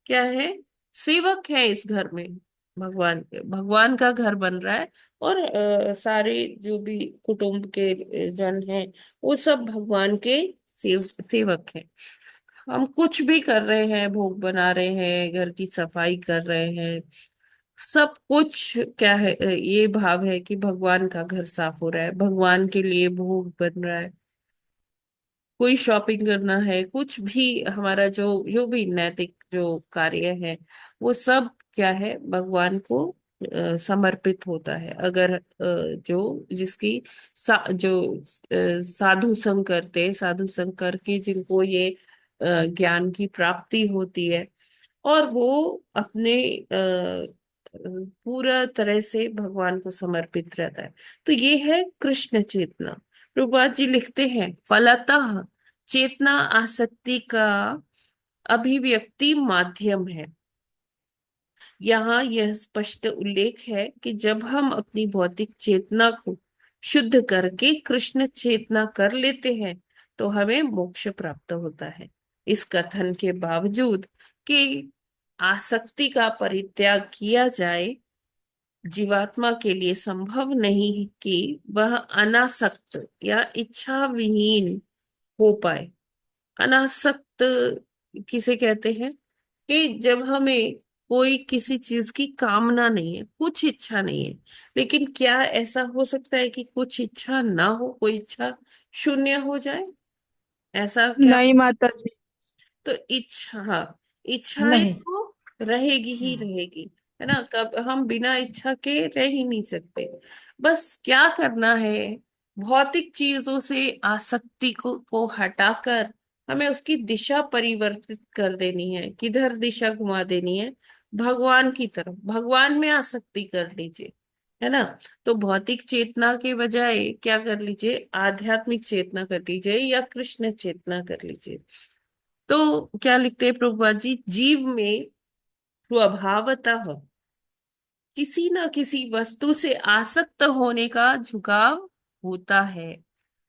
Speaker 2: क्या है, सेवक हैं इस घर में। भगवान का घर बन रहा है, और सारे जो भी कुटुंब के जन हैं, वो सब भगवान के सेवक हैं। हम कुछ भी कर रहे हैं, भोग बना रहे हैं, घर की सफाई कर रहे हैं, सब कुछ क्या है, ये भाव है कि भगवान का घर साफ हो रहा है, भगवान के लिए भोग बन रहा है। कोई शॉपिंग करना है, कुछ भी हमारा जो जो भी नैतिक जो कार्य है, वो सब क्या है, भगवान को समर्पित होता है। अगर जो जिसकी जो साधु संग करते, साधु संग करके जिनको ये ज्ञान की प्राप्ति होती है, और वो अपने पूरा तरह से भगवान को समर्पित रहता है, तो ये है कृष्ण चेतना। प्रभुपाद जी लिखते हैं, फलतः चेतना आसक्ति का अभिव्यक्ति माध्यम है। यहाँ यह स्पष्ट उल्लेख है कि जब हम अपनी भौतिक चेतना को शुद्ध करके कृष्ण चेतना कर लेते हैं, तो हमें मोक्ष प्राप्त होता है। इस कथन के बावजूद कि आसक्ति का परित्याग किया जाए, जीवात्मा के लिए संभव नहीं कि वह अनासक्त या इच्छा विहीन हो पाए। अनासक्त किसे कहते हैं? कि जब हमें कोई किसी चीज की कामना नहीं है, कुछ इच्छा नहीं है। लेकिन क्या ऐसा हो सकता है कि कुछ इच्छा ना हो, कोई इच्छा शून्य हो जाए? ऐसा क्या?
Speaker 9: नहीं माता जी।
Speaker 2: तो इच्छाएं
Speaker 7: नहीं।
Speaker 2: तो रहेगी ही रहेगी, है ना। कब हम बिना इच्छा के रह ही नहीं सकते। बस क्या करना है, भौतिक चीजों से आसक्ति को हटाकर हमें उसकी दिशा परिवर्तित कर देनी है। किधर दिशा घुमा देनी है? भगवान की तरफ। भगवान में आसक्ति कर लीजिए, है ना। तो भौतिक चेतना के बजाय क्या कर लीजिए, आध्यात्मिक चेतना कर लीजिए, या कृष्ण चेतना कर लीजिए। तो क्या लिखते हैं प्रभुपाद जी, जीव में स्वभावतः किसी न किसी वस्तु से आसक्त होने का झुकाव होता है।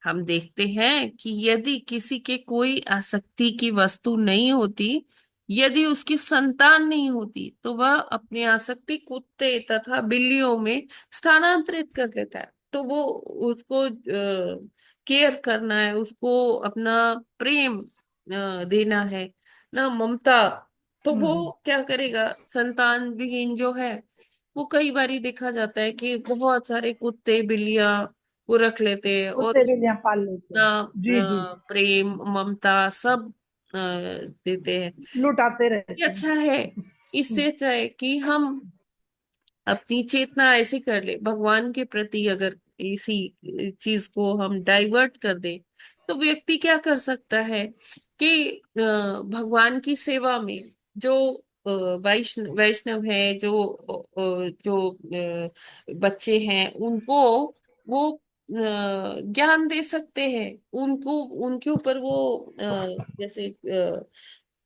Speaker 2: हम देखते हैं कि यदि किसी के कोई आसक्ति की वस्तु नहीं होती, यदि उसकी संतान नहीं होती, तो वह अपनी आसक्ति कुत्ते तथा बिल्लियों में स्थानांतरित कर लेता है। तो वो उसको केयर करना है, उसको अपना प्रेम देना है ना, ममता। तो वो क्या करेगा, संतान विहीन जो है, वो कई बारी देखा जाता है कि बहुत सारे कुत्ते बिल्लियां वो रख लेते हैं, और
Speaker 7: कुत्ते
Speaker 2: उसको
Speaker 7: बिल्लियां पाल लेते हैं।
Speaker 2: अपना
Speaker 7: जी जी।
Speaker 2: प्रेम ममता सब देते हैं।
Speaker 7: लुटाते
Speaker 2: ये
Speaker 7: रहते
Speaker 2: अच्छा है।
Speaker 7: हैं।
Speaker 2: इससे अच्छा है कि हम अपनी चेतना ऐसी कर ले भगवान के प्रति। अगर इसी चीज को हम डाइवर्ट कर दे, तो व्यक्ति क्या कर सकता है कि भगवान की सेवा में जो वैष्णव है, जो बच्चे हैं, उनको वो ज्ञान दे सकते हैं। उनको उनके ऊपर वो जैसे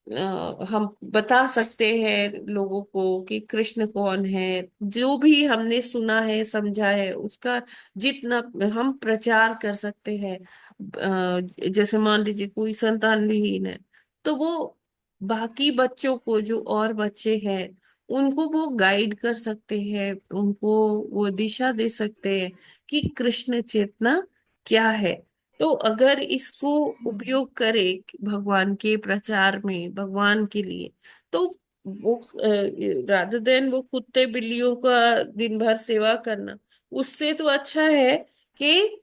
Speaker 2: हम बता सकते हैं लोगों को कि कृष्ण कौन है। जो भी हमने सुना है समझा है उसका जितना हम प्रचार कर सकते हैं। जैसे मान लीजिए कोई संतान विहीन है, तो वो बाकी बच्चों को, जो और बच्चे हैं, उनको वो गाइड कर सकते हैं, उनको वो दिशा दे सकते हैं कि कृष्ण चेतना क्या है। तो अगर इसको उपयोग करे भगवान के प्रचार में, भगवान के लिए, तो वो रादर देन वो कुत्ते बिल्लियों का दिन भर सेवा करना, उससे तो अच्छा है कि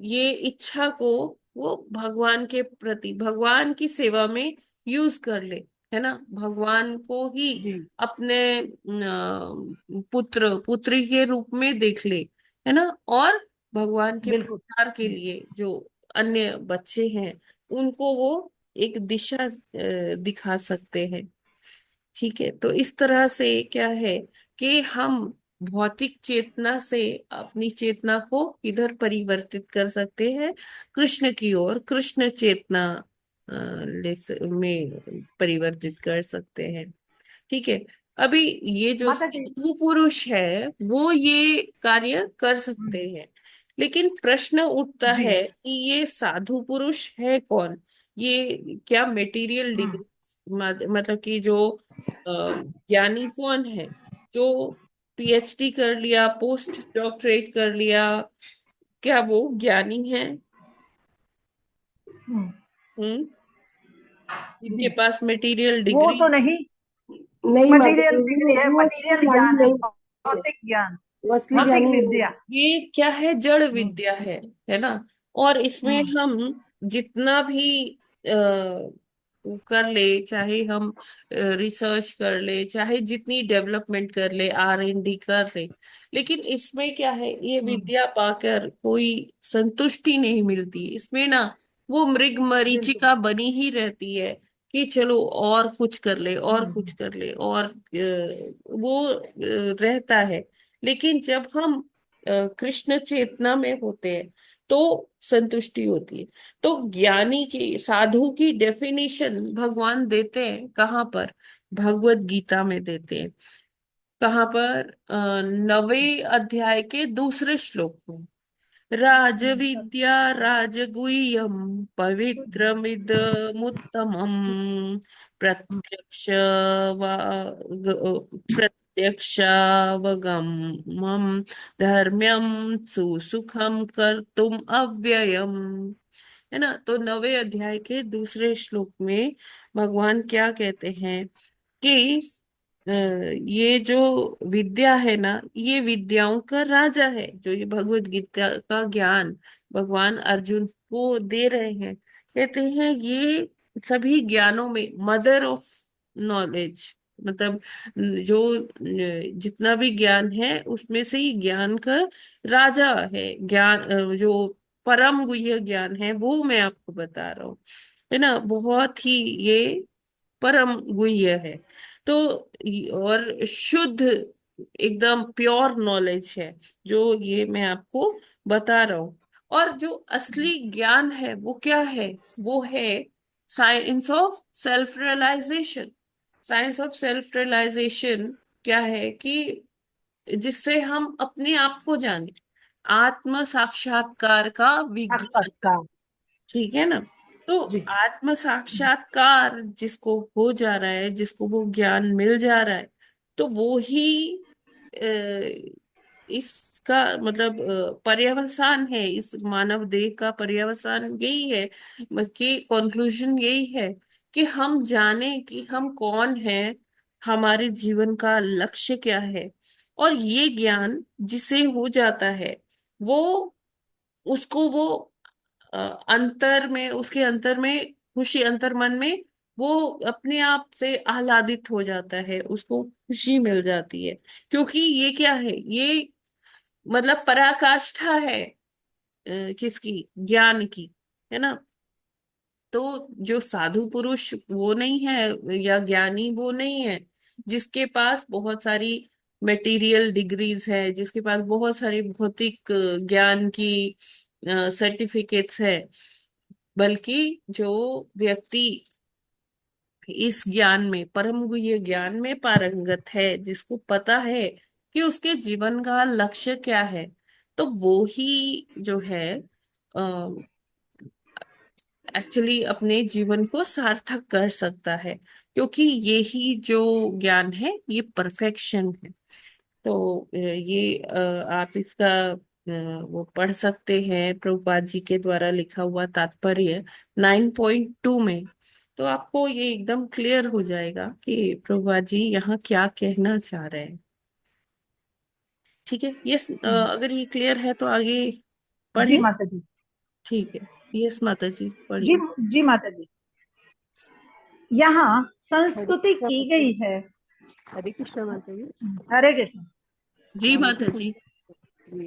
Speaker 2: ये इच्छा को वो भगवान के प्रति, भगवान की सेवा में यूज कर ले, है ना। भगवान को ही
Speaker 7: जी
Speaker 2: अपने पुत्र पुत्री के रूप में देख ले, है ना। और भगवान के
Speaker 7: बिल्कुल।
Speaker 2: प्रचार के लिए जो अन्य बच्चे हैं, उनको वो एक दिशा दिखा सकते हैं। ठीक है, तो इस तरह से क्या है कि हम भौतिक चेतना से अपनी चेतना को किधर परिवर्तित कर सकते हैं, कृष्ण की ओर, कृष्ण चेतना में परिवर्तित कर सकते हैं। ठीक है। अभी ये जो
Speaker 7: माता जी।
Speaker 2: साधु पुरुष है वो ये कार्य कर सकते हैं, लेकिन प्रश्न उठता
Speaker 7: जी।
Speaker 2: है कि ये साधु पुरुष है कौन। ये क्या मेटीरियल डिग्री, मतलब कि जो ज्ञानी कौन है, जो पीएचडी कर लिया, पोस्ट डॉक्टरेट कर लिया, क्या वो ज्ञानी है?
Speaker 7: हम्म,
Speaker 2: हम्म।
Speaker 7: जी
Speaker 2: इनके पास मेटीरियल
Speaker 7: वो
Speaker 2: डिग्री?
Speaker 7: तो नहीं।
Speaker 3: नहीं माता
Speaker 7: मटेरियल
Speaker 3: जी,
Speaker 7: डिग्री है,
Speaker 3: वो असली
Speaker 7: मटेरियल
Speaker 3: ज्ञानी
Speaker 7: ज्ञान है,
Speaker 3: नहीं है,
Speaker 7: भौतिक ज्ञान,
Speaker 3: वो असली
Speaker 7: भौतिक
Speaker 3: ज्ञानी नहीं
Speaker 7: विद्या।
Speaker 3: है।
Speaker 2: ये क्या है? जड़
Speaker 7: हम्म
Speaker 2: विद्या है ना। और इसमें
Speaker 7: हम्म
Speaker 2: हम जितना भी कर ले, चाहे हम रिसर्च कर ले, चाहे जितनी डेवलपमेंट कर ले, R&D कर ले, लेकिन इसमें क्या है, ये
Speaker 7: हम्म,
Speaker 2: विद्या पाकर कोई संतुष्टि नहीं मिलती इसमें ना। वो मृग
Speaker 7: बिल्कुल।
Speaker 2: मरीचिका बनी ही रहती है कि चलो और कुछ कर ले, और कुछ
Speaker 7: हम्म
Speaker 2: कर ले, और वो रहता है। लेकिन जब हम कृष्ण चेतना में होते हैं तो संतुष्टि होती है। तो ज्ञानी की, साधु की डेफिनेशन भगवान देते हैं कहाँ पर? भगवत गीता में देते हैं। कहाँ पर? 9वें अध्याय के दूसरे श्लोक में, राजविद्या राजगुह्यं पवित्रमिदमुत्तमम् प्रत्यक्ष प्रत्यक्षावगमम् धर्म्यं सुसुखं कर्तुम अव्ययम्, है ना। तो 9वें अध्याय के दूसरे श्लोक में भगवान क्या कहते हैं कि ये जो विद्या है ना, ये विद्याओं का राजा है। जो ये भगवत गीता का ज्ञान भगवान अर्जुन को दे रहे हैं, कहते हैं ये सभी ज्ञानों में मदर ऑफ नॉलेज, मतलब जो जितना भी ज्ञान है उसमें से ही ज्ञान का राजा है। ज्ञान जो परम गुह्य ज्ञान है वो मैं आपको बता रहा हूँ, है ना। बहुत ही ये परम गुह्य है। तो और शुद्ध, एकदम प्योर नॉलेज है जो ये मैं आपको बता रहा हूँ। और जो असली ज्ञान है वो क्या है? वो है science of self realization. Science of self realization क्या है कि जिससे हम अपने आप को जाने, आत्म साक्षात्कार का विज्ञान।
Speaker 7: साक्षात्कार।
Speaker 2: ठीक है ना। तो
Speaker 7: जी
Speaker 2: आत्म साक्षात्कार जिसको हो जा रहा है, जिसको वो ज्ञान मिल जा रहा है, तो वो ही इसका मतलब पर्यवसान है, इस मानव देह का पर्यवसान यही है, कि कंक्लूजन यही है कि हम जाने कि हम कौन हैं, हमारे जीवन का लक्ष्य क्या है। और ये ज्ञान जिसे हो जाता है, वो उसको वो अ, अंतर में, उसके अंतर में खुशी, अंतर मन में वो अपने आप से आह्लादित हो जाता है, उसको खुशी मिल जाती है। क्योंकि ये क्या है, ये मतलब पराकाष्ठा है किसकी? ज्ञान की, है ना। तो जो साधु पुरुष वो नहीं है, या ज्ञानी वो नहीं है जिसके पास बहुत सारी मटेरियल डिग्रीज है, जिसके पास बहुत सारी भौतिक ज्ञान की सर्टिफिकेट्स है। बल्कि जो व्यक्ति इस ज्ञान में, परम गुह्य ज्ञान में पारंगत है, जिसको पता है कि उसके जीवन का लक्ष्य क्या है, तो वो ही जो है एक्चुअली अपने जीवन को सार्थक कर सकता है, क्योंकि ये ही जो ज्ञान है ये परफेक्शन है। तो ये आप इसका वो पढ़ सकते हैं, प्रभुपाद जी के द्वारा लिखा हुआ तात्पर्य 9.2 में। तो आपको ये एकदम क्लियर हो जाएगा कि प्रभुपाद जी यहाँ क्या कहना चाह रहे हैं। ठीक है, यस, अगर ये क्लियर है तो आगे
Speaker 7: जी
Speaker 2: पढ़ें।
Speaker 7: माता जी।
Speaker 2: ठीक है, यस माता जी
Speaker 7: जी
Speaker 2: पढ़िए।
Speaker 7: जी माता जी। यहाँ
Speaker 13: हरे
Speaker 7: संस्तुति
Speaker 13: कृष्णा
Speaker 7: की
Speaker 13: माता
Speaker 7: गई
Speaker 13: जी।
Speaker 7: है।
Speaker 13: हरे कृष्णा माता जी।
Speaker 7: हरे कृष्ण।
Speaker 2: जी
Speaker 13: मुझे
Speaker 2: माता
Speaker 13: कुछ
Speaker 2: जी।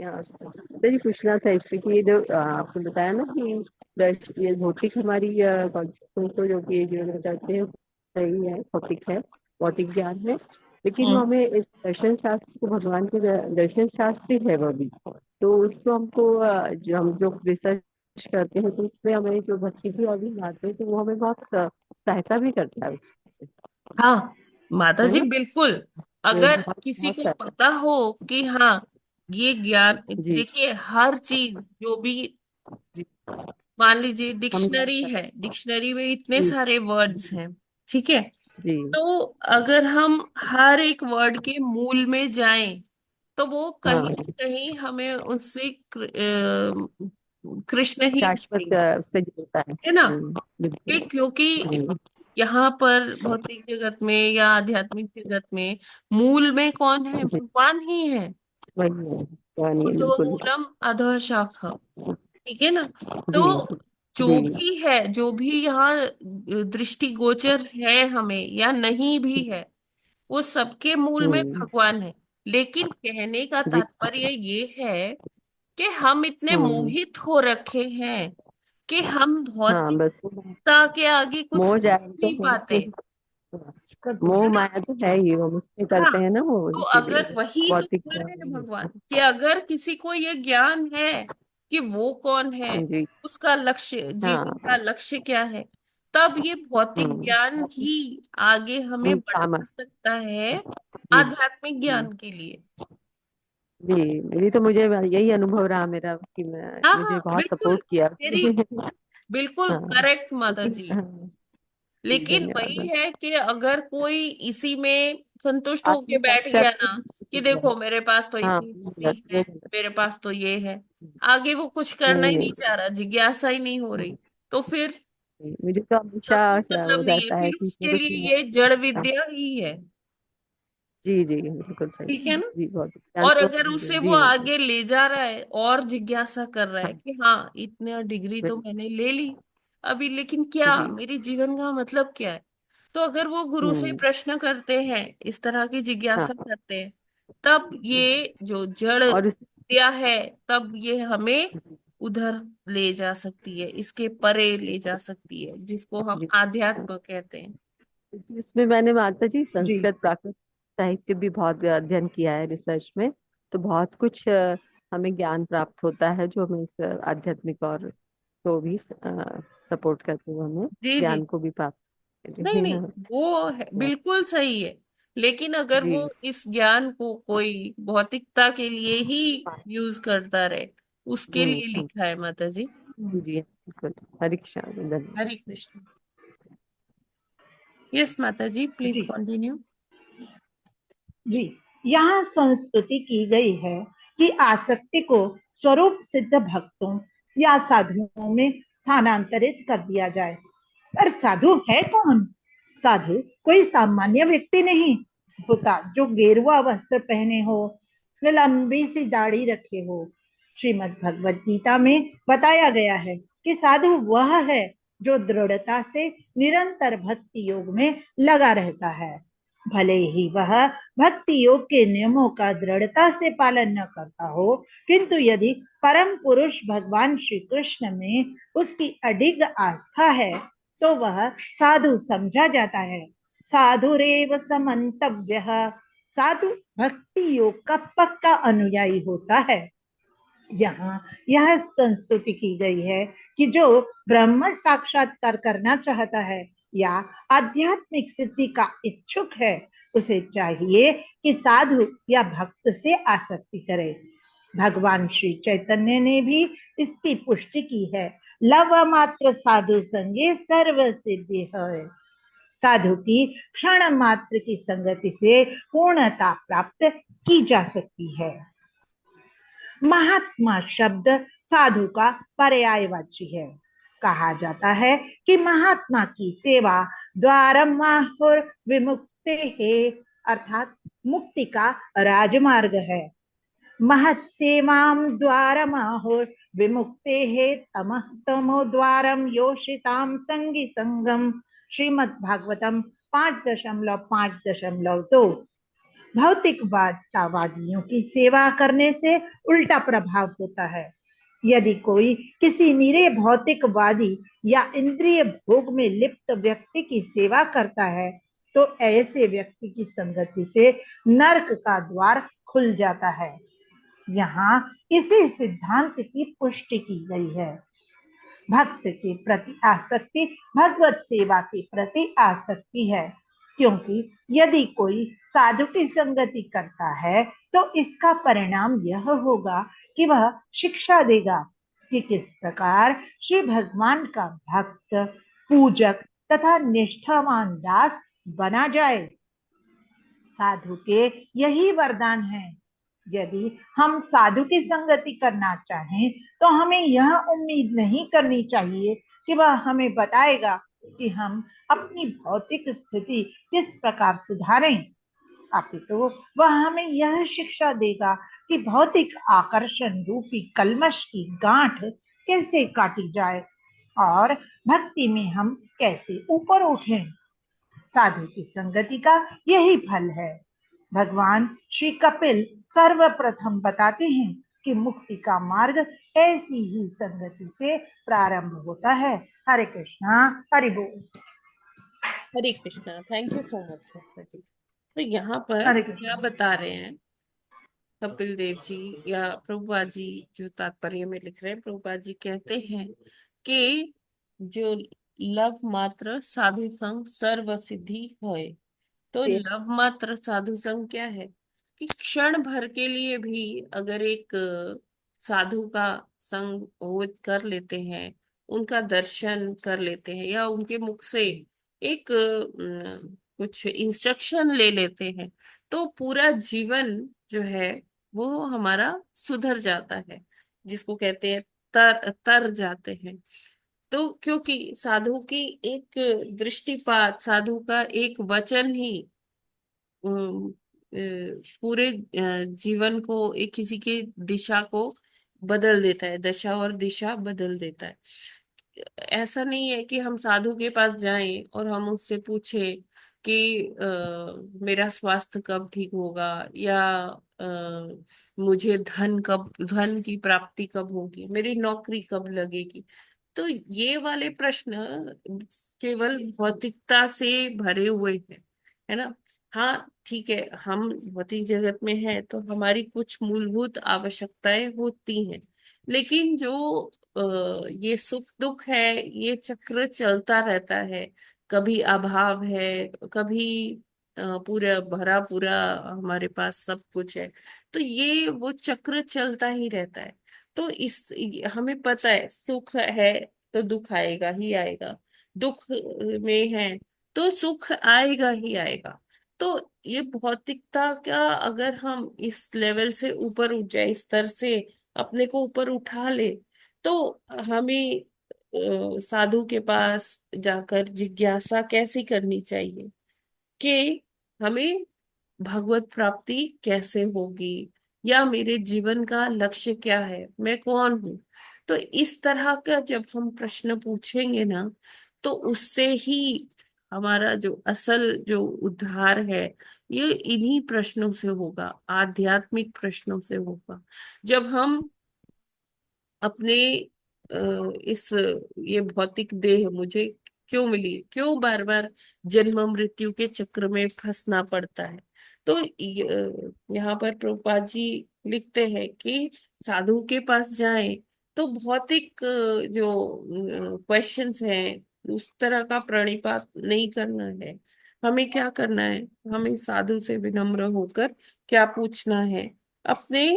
Speaker 13: माता जी पूछना था इससे कि ये जो आपने बताया ना कि ये भौतिक हमारी को जो कि जो बताते हैं सही है, भौतिक है, भौतिक ज्ञान है, लेकिन वो हमें इस दर्शन शास्त्र को, भगवान के दर्शन शास्त्र ही है वो भी, तो उसको हमको जो हम जो रिसर्च करते हैं तो उसमें हमें जो भक्ति की और भी बातें तो वो हमें बहुत सहायता भी करता है उसमें,
Speaker 2: हाँ माता
Speaker 13: है
Speaker 2: जी
Speaker 13: ना।
Speaker 2: बिल्कुल।
Speaker 13: तो
Speaker 2: अगर
Speaker 13: बहुत
Speaker 2: किसी
Speaker 13: बहुत
Speaker 2: को
Speaker 13: सहायता।
Speaker 2: पता हो कि हाँ ये ज्ञान,
Speaker 13: जी
Speaker 2: देखिए हर चीज जो भी,
Speaker 13: जी।
Speaker 2: मान लीजिए
Speaker 13: हम ज्ञान
Speaker 2: डिक्शनरी है, डिक्शनरी में इतने
Speaker 13: जी
Speaker 2: सारे वर्ड्स हैं, ठीक है,
Speaker 13: जी
Speaker 2: तो अगर हम हर एक वर्ड के मूल में जाएं तो वो कहीं
Speaker 13: हाँ,
Speaker 2: ना कहीं हमें उससे कृष्ण ही
Speaker 13: शाश्वत
Speaker 2: मिलेंगे,
Speaker 13: से जुड़ता है।
Speaker 2: है ना।
Speaker 13: बिल्कुल।
Speaker 2: क्योंकि
Speaker 13: हम्म,
Speaker 2: यहाँ पर भौतिक जगत में या आध्यात्मिक जगत में मूल में कौन है,
Speaker 13: जी
Speaker 2: भगवान ही है।
Speaker 13: वही है, ज्ञान ही है,
Speaker 2: ऊर्ध्व
Speaker 13: बिल्कुल।
Speaker 2: मूलम अधः शाखा, ठीक है ना। तो
Speaker 13: जी
Speaker 2: जो
Speaker 13: जी
Speaker 2: भी है, जो भी यहाँ दृष्टि गोचर है हमें या नहीं भी है, वो सबके मूल में
Speaker 13: हम्म
Speaker 2: भगवान है। लेकिन कहने का
Speaker 13: जी
Speaker 2: तात्पर्य ये है कि हम इतने
Speaker 13: हम्म।
Speaker 2: मोहित हो रखे हैं कि हम
Speaker 13: हाँ
Speaker 2: भौतिकता
Speaker 13: बस
Speaker 2: के आगे कुछ
Speaker 13: मोह जाए तो
Speaker 2: नहीं पाते,
Speaker 13: मोह
Speaker 2: है ना।
Speaker 13: माया तो है ही, वो मुझसे
Speaker 2: हाँ,
Speaker 13: करते हैं ना वो,
Speaker 2: तो अगर
Speaker 13: इसीलिए
Speaker 2: वही तो
Speaker 13: भौतिक
Speaker 2: बोल रहे हैं भगवान कि अगर किसी को ये ज्ञान है कि वो कौन है,
Speaker 13: जी
Speaker 2: उसका लक्ष्य, जीवन
Speaker 13: हाँ।
Speaker 2: का लक्ष्य क्या है, तब ये भौतिक
Speaker 13: हम्म
Speaker 2: ज्ञान ही आगे हमें
Speaker 13: काम
Speaker 2: बढ़ा सकता है
Speaker 13: जी
Speaker 2: आध्यात्मिक ज्ञान के लिए।
Speaker 13: जी, मेरी तो मुझे यही अनुभव रहा मेरा कि मैं,
Speaker 2: हाँ
Speaker 13: मुझे
Speaker 2: हाँ
Speaker 13: बहुत
Speaker 2: बिल्कुल,
Speaker 13: सपोर्ट किया
Speaker 2: मेरी
Speaker 13: उसने।
Speaker 2: बिल्कुल
Speaker 13: हाँ
Speaker 2: करेक्ट माता
Speaker 13: लेकिन
Speaker 2: जी।
Speaker 13: हाँ, जी
Speaker 2: लेकिन वही
Speaker 13: धन्यवाद।
Speaker 2: है कि अगर कोई इसी में संतुष्ट होके
Speaker 13: आत्म
Speaker 2: बैठ गया ना कि
Speaker 13: साक्षात्कार।
Speaker 2: देखो मेरे पास तो
Speaker 13: हाँ
Speaker 2: इतनी
Speaker 13: वो
Speaker 2: बुद्धि
Speaker 13: गलत,
Speaker 2: है,
Speaker 13: वो गलत।
Speaker 2: मेरे पास तो ये है, आगे वो कुछ करना
Speaker 13: नहीं
Speaker 2: ही
Speaker 13: नहीं
Speaker 2: नहीं चाह रहा, जिज्ञासा ही नहीं हो
Speaker 13: नहीं,
Speaker 2: रही, तो फिर
Speaker 13: नहीं, मुझे तो
Speaker 2: तो
Speaker 13: हमेशा
Speaker 2: कोई
Speaker 13: वो
Speaker 2: मतलब नहीं है,
Speaker 13: रहता है
Speaker 2: फिर
Speaker 13: कि इसमें
Speaker 2: उसके
Speaker 13: कुछ
Speaker 2: लिए ये जड़
Speaker 13: नया।
Speaker 2: विद्या ही है।
Speaker 13: जी जी बिल्कुल सही।
Speaker 2: ठीक है ना।
Speaker 13: जी बहुत ज्ञान
Speaker 2: और
Speaker 13: तो
Speaker 2: अगर उसे वो
Speaker 13: जी माता।
Speaker 2: आगे ले जा रहा है और जिज्ञासा कर रहा है
Speaker 13: हाँ
Speaker 2: कि हाँ इतने डिग्री तो
Speaker 13: वही,
Speaker 2: मैंने ले ली अभी, लेकिन क्या
Speaker 13: जी
Speaker 2: मेरे जीवन का मतलब क्या है, तो अगर वो गुरु से
Speaker 13: हम्म
Speaker 2: प्रश्न करते हैं, इस तरह की
Speaker 13: हाँ
Speaker 2: जिज्ञासा करते हैं, तब ये जो जड़
Speaker 13: और उस
Speaker 2: विद्या है, तब ये हमें उधर ले जा सकती है, इसके परे ले जा सकती है, जिसको हम
Speaker 13: जी
Speaker 2: आध्यात्म कहते हैं।
Speaker 13: इसमें मैंने माता जी
Speaker 7: जी
Speaker 13: संस्कृत प्राकृत साहित्य भी बहुत अध्ययन किया है रिसर्च में, तो बहुत कुछ हमें ज्ञान प्राप्त होता है जो हमें इस आध्यात्मिक और को भी सपोर्ट करते हुए हमें
Speaker 2: जी जी,
Speaker 13: ज्ञान को भी प्राप्त करते
Speaker 2: नहीं
Speaker 13: हैं।
Speaker 2: नहीं,
Speaker 13: हाँ,
Speaker 2: वो है, बिल्कुल सही है। लेकिन अगर
Speaker 13: जी
Speaker 2: वो इस ज्ञान को कोई भौतिकता के लिए ही यूज करता रहे, उसके लिए
Speaker 13: हम्म,
Speaker 2: लिखा है माता जी।
Speaker 13: जी बिल्कुल। हरे कृष्ण धन्यवाद।
Speaker 2: हरे कृष्ण। यस माता जी प्लीज
Speaker 7: जी
Speaker 2: कंटिन्यू।
Speaker 7: जी। यहाँ संस्तुति की गई है कि आसक्ति को स्वरूप सिद्ध भक्तों या साधुओं में स्थानांतरित कर दिया जाए। पर साधु है कौन? साधु कोई सामान्य व्यक्ति नहीं होता जो गेरुआ वस्त्र पहने हो, लंबी सी दाढ़ी रखे हो। श्रीमद् भगवत गीता में बताया गया है कि साधु वह है जो दृढ़ता से निरंतर भक्ति योग में लगा रहता है। भले ही वह भक्ति योग के नियमों का दृढ़ता से पालन न करता हो, किंतु यदि परम पुरुष भगवान श्री कृष्ण में उसकी अडिग आस्था है तो वह साधु समझा जाता है। साधुरेव समन्तव्य, साधु भक्ति योग का पक्का अनुयायी होता है। यहाँ यह संस्तुति की गई है कि जो ब्रह्म साक्षात्कार करना चाहता है या आध्यात्मिक सिद्धि का इच्छुक है उसे चाहिए कि साधु या भक्त से आसक्ति करे। भगवान श्री चैतन्य ने भी इसकी पुष्टि की है। लव मात्र साधु संगे सर्व सिद्धि है। साधु की क्षण मात्र की संगति से पूर्णता प्राप्त की जा सकती है। महात्मा शब्द साधु का पर्यायवाची है। कहा जाता है कि महात्मा की सेवा द्वारमाहुर विमुक्ति है, अर्थात मुक्ति का राजमार्ग है। महत् सेवाम द्वारमाहुर विमुक्ते है तमः तमो द्वारम योषिताम संगी संगम। श्रीमद् भागवतम 5.5.2। भौतिकवादियों की सेवा करने से उल्टा प्रभाव होता है। यदि कोई किसी निरे भौतिकवादी या इंद्रिय भोग में लिप्त व्यक्ति की सेवा करता है तो ऐसे व्यक्ति की संगति से नरक का द्वार खुल जाता है। यहाँ इसी सिद्धांत की पुष्टि की गई है। भक्त के प्रति आसक्ति भगवत सेवा के प्रति आसक्ति है, क्योंकि यदि कोई साधु की संगति करता है तो इसका परिणाम यह होगा कि वह शिक्षा देगा कि किस प्रकार श्री भगवान का भक्त, पूजक तथा निष्ठावान दास बना जाए। साधु के यही वरदान है। यदि हम साधु की संगति करना चाहें तो हमें यह उम्मीद नहीं करनी चाहिए कि वह हमें बताएगा कि हम अपनी भौतिक स्थिति किस प्रकार सुधारें, अपितु वह हमें यह शिक्षा देगा कि भौतिक आकर्षण रूपी कलमश की गांठ कैसे काटी जाए और भक्ति में हम कैसे ऊपर उठें। साधु की संगति का यही फल है। भगवान श्री कपिल सर्वप्रथम बताते हैं कि मुक्ति का मार्ग ऐसी ही संगति से प्रारंभ होता है। हरे कृष्णा, हरि बोल।
Speaker 2: Hare Krishna. Thank you so much जी। तो यहाँ पर
Speaker 7: हरे
Speaker 2: क्या
Speaker 7: कृष्णा।
Speaker 2: बता रहे हैं कपिल देव जी या प्रभुपाद जी, जो तात्पर्य में लिख रहे हैं, प्रभुपाद जी कहते हैं कि जो लव मात्र साधु संग सर्व सिद्धि है। तो लव मात्र साधु संग क्या है कि क्षण भर के लिए भी अगर एक साधु का संग वो कर लेते हैं, उनका दर्शन कर लेते हैं या उनके मुख से एक कुछ इंस्ट्रक्शन ले लेते हैं, तो पूरा जीवन जो है वो हमारा सुधर जाता है, जिसको कहते हैं तर तर जाते हैं। तो क्योंकि साधु की एक दृष्टिपात, साधु का एक वचन ही पूरे जीवन को, एक किसी की दिशा को बदल देता है, दशा और दिशा बदल देता है। ऐसा नहीं है कि हम साधु के पास जाएं और हम उससे पूछे कि मेरा स्वास्थ्य कब ठीक होगा या मुझे धन की प्राप्ति कब होगी, मेरी नौकरी कब लगेगी। तो ये वाले प्रश्न केवल भौतिकता से भरे हुए हैं, है ना। हाँ ठीक है, हम भौतिक जगत में हैं तो हमारी कुछ मूलभूत आवश्यकताएं होती हैं, लेकिन जो ये सुख दुख है, ये चक्र चलता रहता है। कभी अभाव है, कभी पूरा भरा पूरा हमारे पास सब कुछ है। तो ये वो चक्र चलता ही रहता है। तो हमें पता है सुख है तो दुख आएगा ही आएगा, दुख में है तो सुख आएगा ही आएगा। तो ये भौतिकता का अगर हम इस लेवल से ऊपर उठ जाए, इस स्तर से अपने को ऊपर उठा ले, तो हमें साधु के पास जाकर जिज्ञासा कैसी करनी चाहिए कि हमें भगवत प्राप्ति कैसे होगी, या मेरे जीवन का लक्ष्य क्या है, मैं कौन हूँ। तो इस तरह का जब हम प्रश्न पूछेंगे ना, तो उससे ही हमारा जो असल जो उद्धार है ये इन्हीं प्रश्नों से होगा, आध्यात्मिक प्रश्नों से होगा। जब हम अपने इस ये भौतिक देह मुझे क्यों मिली, क्यों बार बार जन्म मृत्यु के चक्र में फंसना पड़ता है। तो यहाँ पर प्रभुपाद जी लिखते हैं कि साधु के पास जाएं तो भौतिक जो क्वेश्चंस हैं, उस तरह का प्रणिपात नहीं करना है। हमें क्या करना है, हमें साधु से विनम्र होकर क्या पूछना है, अपने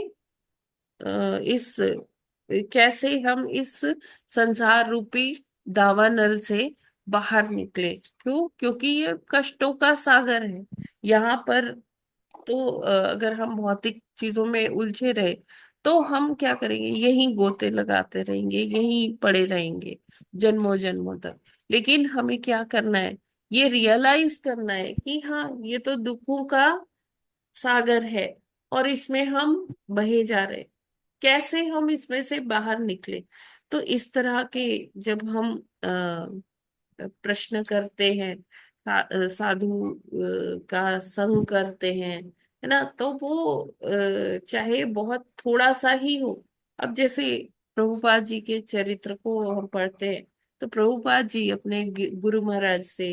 Speaker 2: इस कैसे हम इस संसार रूपी दावानल से बाहर निकले। क्यों? क्योंकि ये कष्टों का सागर है यहाँ पर। तो अगर हम भौतिक चीजों में उलझे रहे तो हम क्या करेंगे, यहीं गोते लगाते रहेंगे, यहीं पड़े रहेंगे जन्मों जन्मों तक। लेकिन हमें क्या करना है, ये रियलाइज करना है कि हाँ, ये तो दुखों का सागर है और इसमें हम बहे जा रहे। कैसे हम इसमें से बाहर निकले? तो इस तरह के जब हम प्रश्न करते हैं, साधु का संग करते हैं, है ना, तो वो चाहे बहुत थोड़ा सा ही हो। अब जैसे प्रभुपाद जी के चरित्र को हम पढ़ते हैं तो प्रभुपाद जी अपने गुरु महाराज से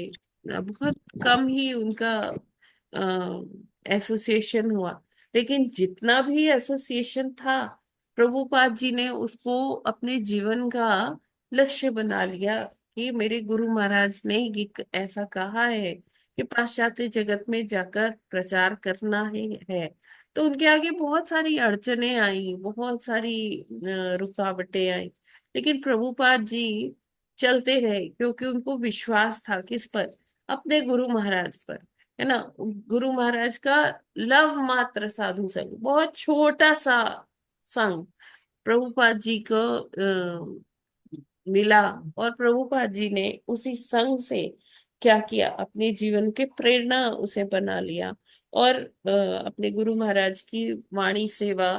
Speaker 2: बहुत कम ही उनका एसोसिएशन हुआ। लेकिन जितना भी एसोसिएशन था, प्रभुपाद जी ने उसको अपने जीवन का लक्ष्य बना लिया कि मेरे गुरु महाराज ने ये ऐसा कहा है कि पाश्चात्य जगत में जाकर प्रचार करना है। तो उनके आगे बहुत सारी अड़चने आई, बहुत सारी रुकावटें आई, लेकिन प्रभुपाद जी चलते रहे क्योंकि उनको विश्वास था किस पर, अपने गुरु महाराज पर, है ना। गुरु महाराज का लव मात्र साधु संग, बहुत छोटा सा संग प्रभुपाद जी को मिला। और प्रभुपाद जी ने उसी संग से क्या किया, अपने जीवन के प्रेरणा उसे बना लिया और अपने गुरु महाराज की वाणी सेवा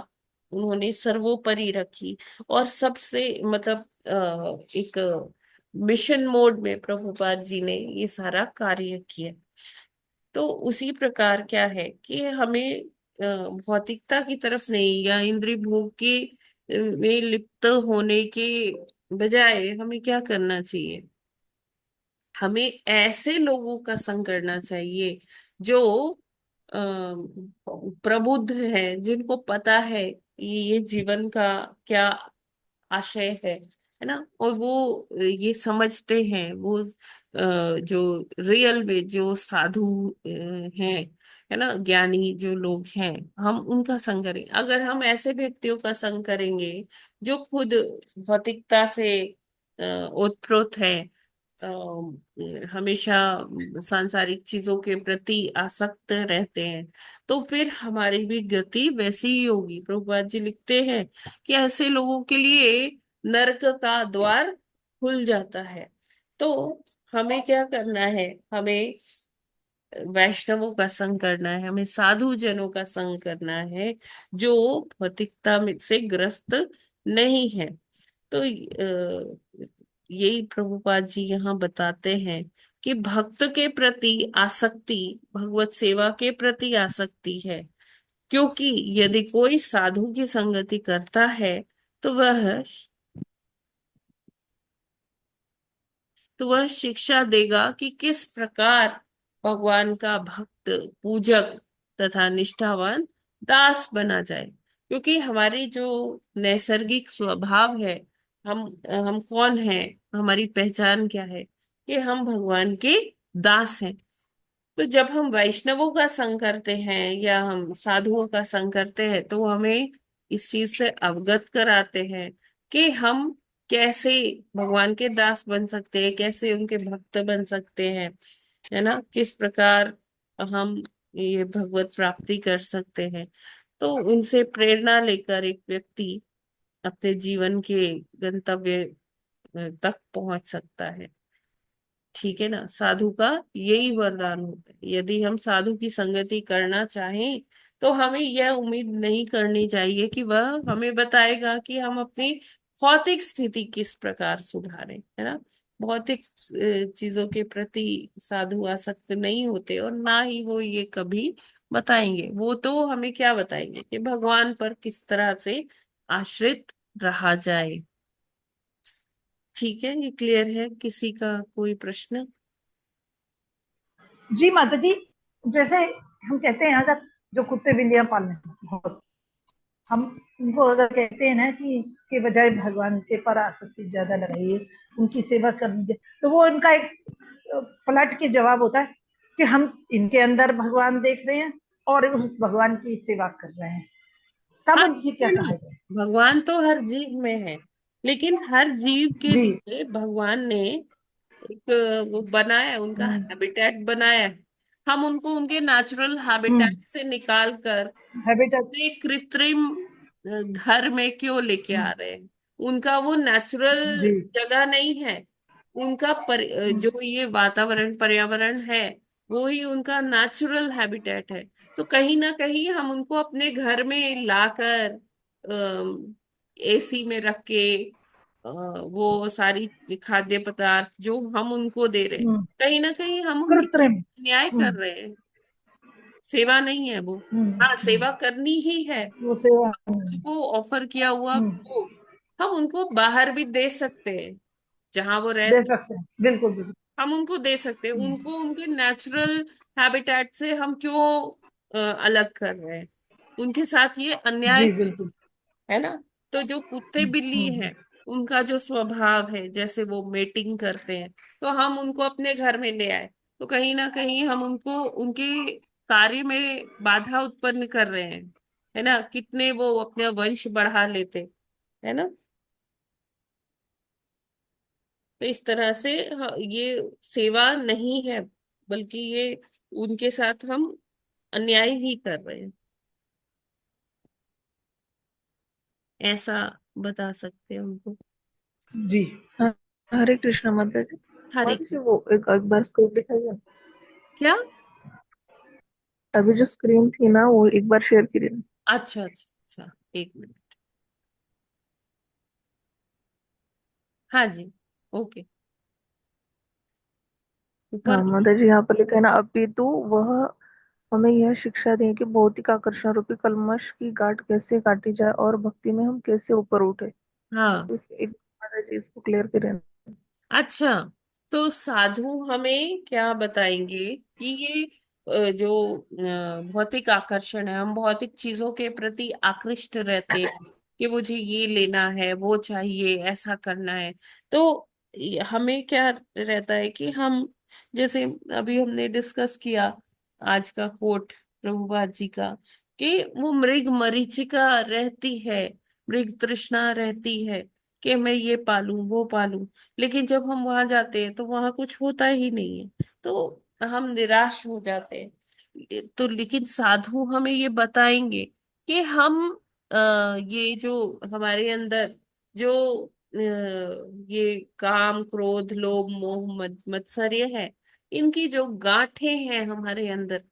Speaker 2: उन्होंने सर्वोपरि रखी। और सबसे मतलब एक मिशन मोड में प्रभुपाद जी ने ये सारा कार्य किया। तो उसी प्रकार क्या है कि हमें भौतिकता की तरफ नहीं या इंद्रिय भोग के में लिप्त होने के बजाय हमें क्या करना चाहिए, हमें ऐसे लोगों का संग करना चाहिए जो अ, प्रबुद्ध है, जिनको पता है कि ये जीवन का क्या आशय है ना। और वो ये समझते हैं, वो जो रियल में जो साधु हैं, है ना, ज्ञानी जो लोग हैं, हम उनका संग करें। अगर हम ऐसे व्यक्तियों का संग करेंगे जो खुद भौतिकता से ओतप्रोत है, हमेशा सांसारिक चीजों के प्रति आसक्त रहते हैं, तो फिर हमारी भी गति वैसी ही होगी। प्रभुपाद जी लिखते हैं कि ऐसे लोगों के लिए नरक का द्वार खुल जाता है। तो हमें क्या करना है, हमें वैष्णवों का संग करना है, हमें साधु जनों का संग करना है जो भौतिकता में से ग्रस्त नहीं है। तो यही प्रभुपाद जी यहाँ बताते हैं कि भक्त के प्रति आसक्ति भगवत सेवा के प्रति आसक्ति है। क्योंकि यदि कोई साधु की संगति करता है तो वह शिक्षा देगा कि किस प्रकार भगवान का भक्त, पूजक तथा निष्ठावान दास बना जाए। क्योंकि हमारी जो नैसर्गिक स्वभाव है, हम हम कौन हैं, हमारी पहचान क्या है, कि हम भगवान के दास हैं। तो जब हम वैष्णवों का संग करते हैं या हम साधुओं का संग करते हैं तो हमें इस चीज से अवगत कराते हैं कि हम कैसे भगवान के दास बन सकते हैं, कैसे उनके भक्त बन सकते हैं, है ना, किस प्रकार हम ये भगवत प्राप्ति कर सकते हैं। तो उनसे प्रेरणा लेकर एक व्यक्ति अपने जीवन के गंतव्य तक पहुंच सकता है। ठीक है ना, साधु का यही वरदान होता है। यदि हम साधु की संगति करना चाहें तो हमें यह उम्मीद नहीं करनी चाहिए कि वह हमें बताएगा कि हम अपनी भौतिक स्थिति किस प्रकार सुधारें, है ना। भौतिक चीजों के प्रति साधु आसक्त नहीं होते और ना ही वो ये कभी बताएंगे। वो तो हमें क्या बताएंगे कि भगवान पर किस तरह से आश्रित रहा जाए। ठीक है, ये क्लियर है? किसी का कोई प्रश्न?
Speaker 7: जी माता जी, जैसे हम कहते हैं अगर जो कुत्ते बिल्लियां पालने बहुत हम उनको अगर कहते हैं ना कि इसके बजाय भगवान के पर आसक्ति ज्यादा लगाइए, उनकी सेवा कर दीजिए, तो वो उनका एक पलट के जवाब होता है कि हम इनके अंदर भगवान देख रहे हैं और उस भगवान की सेवा कर रहे हैं, तब
Speaker 2: हाँ,
Speaker 7: उनसे क्या
Speaker 2: नहीं,
Speaker 7: कहा जाए।
Speaker 2: भगवान तो हर जीव में है, लेकिन हर जीव के
Speaker 7: जी।
Speaker 2: लिए भगवान ने एक वो बनाया, उनका हैबिटेट बनाया है। हम उनको उनके नेचुरल हैबिटेट से निकाल कर
Speaker 7: हैबिटेट।
Speaker 2: अपने कृत्रिम घर में क्यों लेके आ रहे हैं? उनका वो नेचुरल
Speaker 7: जी।
Speaker 2: जगह नहीं है। उनका जो ये वातावरण पर्यावरण है, वो ही उनका नेचुरल हैबिटेट है। तो कहीं ना कहीं हम उनको अपने घर में लाकर एसी में रख के वो सारी खाद्य पदार्थ जो हम उनको दे रहे हैं, कहीं ना कहीं हम उनके
Speaker 7: कृत्रिम।
Speaker 2: न्याय कर रहे हैं। सेवा नहीं है वो। हाँ, सेवा करनी ही है।
Speaker 7: वो सेवा
Speaker 2: उनको ऑफर किया हुआ भोग हम उनको बाहर भी दे सकते हैं, जहां वो
Speaker 7: दे
Speaker 2: रहते,
Speaker 7: सकते हैं, बिल्कुल बिल्कुल।
Speaker 2: हम उनको दे सकते हैं। उनको उनके नेचुरल हैबिटेट से हम क्यों अलग कर रहे हैं? उनके साथ ये अन्याय
Speaker 7: जी बिल्कुल।
Speaker 2: है ना। तो जो कुत्ते बिल्ली हैं, उनका जो स्वभाव है, जैसे वो मेटिंग करते हैं, तो हम उनको अपने घर में ले आए, तो कहीं ना कहीं हम उनको उनके कार्य में बाधा उत्पन्न कर रहे हैं, है ना। कितने वो अपने वंश बढ़ा लेते, है ना। तो इस तरह से ये सेवा नहीं है, बल्कि ये उनके साथ हम अन्याय ही कर रहे हैं, ऐसा बता सकते हैं उनको।
Speaker 7: जी।
Speaker 12: हाँ, हरे कृष्णा माता जी।
Speaker 2: हरे
Speaker 12: माता जी वो एक बार स्क्रीन दिखाइए।
Speaker 2: क्या?
Speaker 12: अभी जो स्क्रीन थी ना वो एक बार शेयर करिए।
Speaker 2: अच्छा अच्छा अच्छा, एक मिनट। हाँ जी, ओके। ऊपर।
Speaker 12: हाँ माता जी, यहाँ पर लिखा है ना, अपितु वह हमें यह शिक्षा दें कि भौतिक आकर्षण रूपी कल्मश की गांठ कैसे काटी जाए और भक्ति में हम कैसे ऊपर उठे।
Speaker 2: हाँ,
Speaker 12: तो एक माता जी इसको क्लियर करें।
Speaker 2: अच्छा। तो साधु हमें क्या बताएंगे कि ये जो भौतिक आकर्षण है, हम भौतिक चीजों के प्रति आकृष्ट रहते हैं कि मुझे ये लेना है, वो चाहिए, ऐसा करना है। तो हमें क्या रहता है कि हम, जैसे अभी हमने डिस्कस किया आज का कोट प्रभुपाद जी का, कि वो मृग मरीचिका रहती है, मृग तृष्णा रहती है कि मैं ये पालूं वो पालूं, लेकिन जब हम वहां जाते हैं तो वहां कुछ होता ही नहीं है, तो हम निराश हो जाते हैं। तो लेकिन साधु हमें ये बताएंगे कि हम ये जो हमारे अंदर जो ये काम क्रोध लोभ मोह मत्सर्य है, इनकी जो गांठें हैं हमारे अंदर,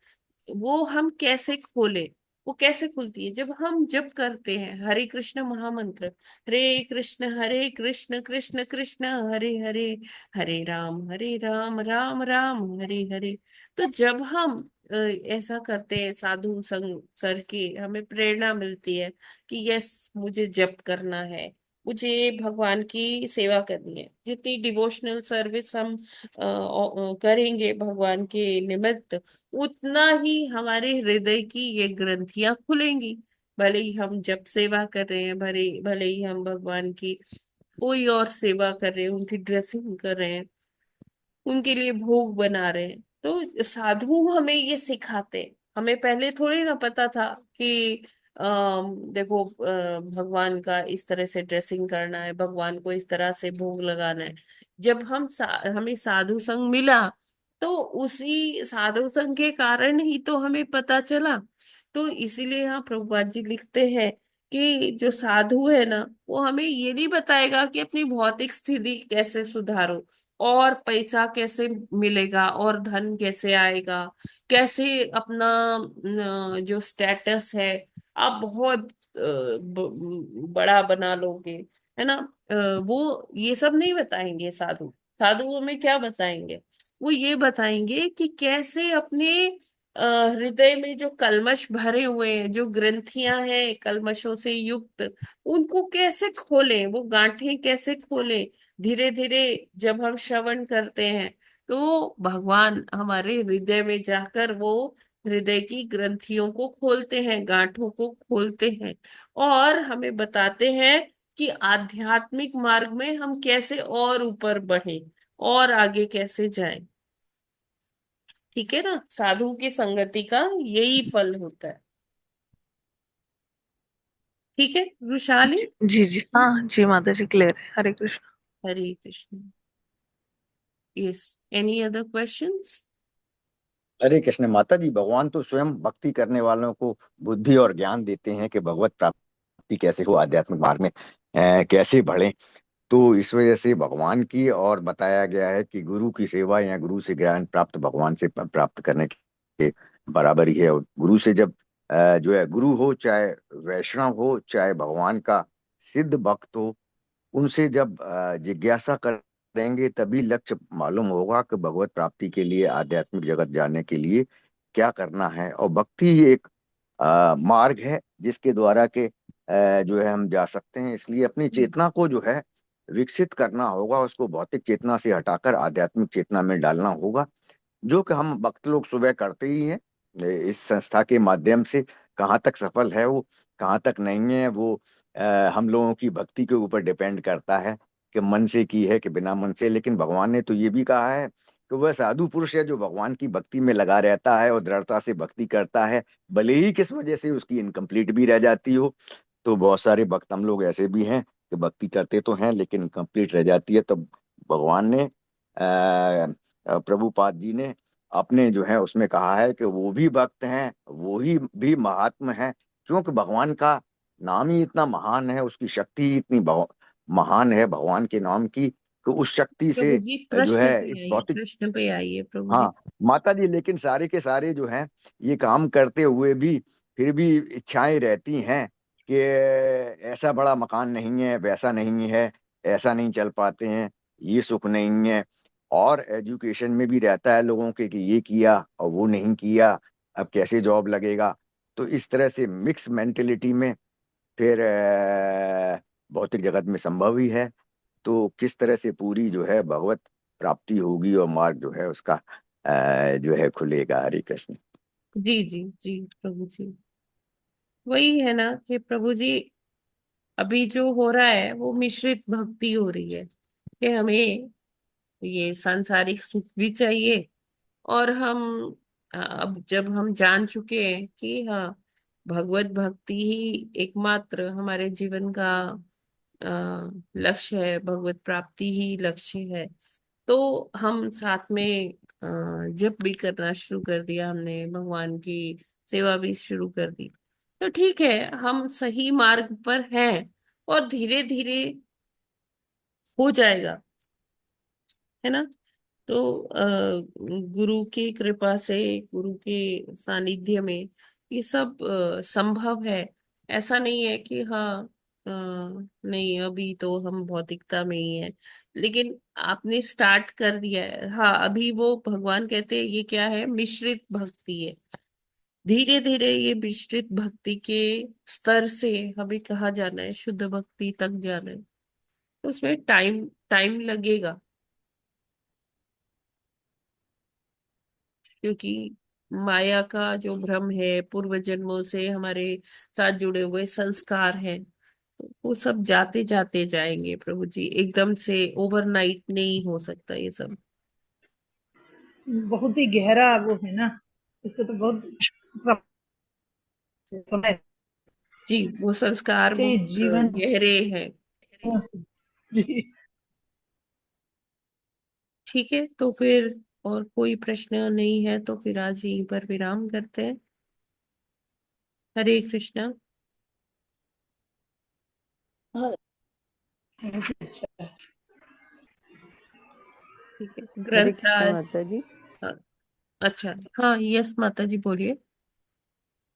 Speaker 2: वो हम कैसे खोले। वो कैसे खुलती है? जब हम जप करते हैं हरे कृष्ण महामंत्र, हरे कृष्ण कृष्ण कृष्ण हरे हरे, हरे राम राम राम हरे हरे। तो जब हम ऐसा करते हैं, साधु संग करके हमें प्रेरणा मिलती है कि यस, मुझे जप करना है, मुझे भगवान की सेवा करनी है। जितनी डिवोशनल सर्विस हम करेंगे भगवान के निमित्त, उतना ही हमारे हृदय की ये ग्रंथियां खुलेंगी। भले ही हम जप सेवा कर रहे हैं, भले भले ही हम भगवान की कोई और सेवा कर रहे हैं, उनकी ड्रेसिंग कर रहे हैं, उनके लिए भोग बना रहे हैं, तो साधु हमें ये सिखाते हैं। हमें पहले थोड़ी ना पता था कि देखो, भगवान का इस तरह से ड्रेसिंग करना है, भगवान को इस तरह से भोग लगाना है। जब हमें साधु संग मिला, तो उसी साधु संग के कारण ही तो हमें पता चला। तो इसीलिए यहाँ प्रभुपाद जी लिखते हैं कि जो साधु है ना, वो हमें ये नहीं बताएगा कि अपनी भौतिक स्थिति कैसे सुधारो, और पैसा कैसे मिलेगा, और धन कैसे आएगा, कैसे अपना जो स्टेटस है आप बहुत बड़ा बना लोगे, है ना। वो ये सब नहीं बताएंगे साधु। साधु हमें क्या बताएंगे? वो ये बताएंगे कि कैसे अपने हृदय में जो कल्मश भरे हुए हैं, जो ग्रंथियां हैं कल्मशों से युक्त, उनको कैसे खोलें, वो गांठें कैसे खोलें। धीरे धीरे जब हम श्रवण करते हैं, तो भगवान हमारे हृदय में जाकर वो हृदय की ग्रंथियों को खोलते हैं, गांठों को खोलते हैं, और हमें बताते हैं कि आध्यात्मिक मार्ग में हम कैसे और ऊपर बढ़े और आगे कैसे जाएं। ठीक है ना, साधु की संगति का यही फल होता है। ठीक है वृषाली।
Speaker 12: जी जी हाँ जी माता जी, क्लियर है। Hare Krishna.
Speaker 2: Hare Krishna. Yes, any other questions?
Speaker 11: Hare Krishna माता जी। भगवान तो स्वयं भक्ति करने वालों को बुद्धि और ज्ञान देते हैं कि भगवत प्राप्ति कैसे हो, आध्यात्मिक मार्ग में कैसे बढ़े। तो इस वजह से भगवान की और बताया गया है कि गुरु की सेवा या गुरु से ज्ञान प्राप्त भगवान से प्राप्त करने के बराबर ही है। और गुरु से जब जो है, गुरु हो चाहे वैष्णव हो चाहे भगवान का सिद्ध भक्त हो, उनसे जब जिज्ञासा करेंगे तभी लक्ष्य मालूम होगा कि भगवत प्राप्ति के लिए, आध्यात्मिक जगत जाने के लिए क्या करना है। और भक्ति ही एक मार्ग है जिसके द्वारा के जो है हम जा सकते हैं। इसलिए अपनी चेतना को जो है विकसित करना होगा, उसको भौतिक चेतना से हटाकर आध्यात्मिक चेतना में डालना होगा, जो कि हम भक्त लोग सुबह करते ही हैं। इस संस्था के माध्यम से कहाँ तक सफल है वो, कहाँ तक नहीं है वो हम लोगों की भक्ति के ऊपर डिपेंड करता है कि मन से की है कि बिना मन से। लेकिन भगवान ने तो ये भी कहा है कि वह साधु पुरुष है जो भगवान की भक्ति में लगा रहता है और दृढ़ता से भक्ति करता है, भले ही किस वजह से उसकी इनकम्प्लीट भी रह जाती हो। तो बहुत सारे भक्त हम लोग ऐसे भी हैं कि भक्ति करते तो हैं लेकिन इनकम्प्लीट रह जाती है। तो भगवान ने प्रभुपाद जी ने अपने जो है उसमें कहा है कि वो भी भक्त हैं, वो ही भी महात्मा है, क्योंकि भगवान का नाम ही इतना महान है, उसकी शक्ति ही इतनी महान है भगवान के नाम की, कि उस शक्ति से
Speaker 2: प्रभु जी
Speaker 11: जो
Speaker 2: प्रश्न
Speaker 11: है
Speaker 2: पे
Speaker 11: इस
Speaker 2: आइए,
Speaker 11: भौतिक।
Speaker 2: प्रश्न पे आइए प्रभु जी।
Speaker 11: हाँ माता जी, लेकिन सारे के सारे जो हैं ये काम करते हुए भी फिर भी इच्छाएं रहती हैं कि ऐसा बड़ा मकान नहीं है, वैसा नहीं है, ऐसा नहीं चल पाते हैं, ये सुख नहीं है। और एजुकेशन में भी रहता है लोगों के कि ये किया और वो नहीं किया, अब कैसे जॉब लगेगा। तो इस तरह से मिक्स मेंटेलिटी में फिर भौतिक जगत में संभव ही है। तो किस तरह से पूरी जो है भगवत प्राप्ति होगी और मार्ग जो है उसका जो है खुलेगा। हरे कृष्ण।
Speaker 2: जी जी जी प्रभु जी, वही है ना कि प्रभु जी अभी जो हो रहा है वो मिश्रित भक्ति हो रही है कि हमें ये सांसारिक सुख भी चाहिए, और हम अब जब हम जान चुके हैं कि हाँ भगवत भक्ति ही एकमात्र हमारे जीवन का लक्ष्य है, भगवत प्राप्ति ही लक्ष्य है, तो हम साथ में जप भी करना शुरू कर दिया, हमने भगवान की सेवा भी शुरू कर दी। तो ठीक है, हम सही मार्ग पर हैं और धीरे धीरे हो जाएगा, है ना। तो गुरु की कृपा से, गुरु के सानिध्य में ये सब संभव है। ऐसा नहीं है कि हाँ नहीं अभी तो हम भौतिकता में ही है, लेकिन आपने स्टार्ट कर दिया है। हाँ अभी वो भगवान कहते हैं ये क्या है, मिश्रित भक्ति है। धीरे धीरे ये मिश्रित भक्ति के स्तर से हमें कहाँ जाना है, शुद्ध भक्ति तक जाना है, तो उसमें टाइम टाइम लगेगा, क्योंकि माया का जो भ्रम है, पूर्व जन्मों से हमारे साथ जुड़े हुए संस्कार हैं, वो सब जाते जाते जाएंगे प्रभु जी, एकदम से ओवरनाइट नहीं हो सकता ये सब।
Speaker 7: बहुत ही गहरा वो है ना, इसको तो बहुत समय
Speaker 2: जी वो संस्कार
Speaker 7: के
Speaker 2: बहुत
Speaker 7: जीवन
Speaker 2: गहरे हैं।
Speaker 7: जी।
Speaker 2: ठीक है, तो फिर और कोई प्रश्न नहीं है तो फिर आज यहीं पर विराम करते हैं। हरे कृष्णा। ठीक है
Speaker 13: हरे कृष्ण
Speaker 2: ग्रंथराज।
Speaker 13: माता जी।
Speaker 2: हाँ, अच्छा हाँ यस माता जी बोलिए।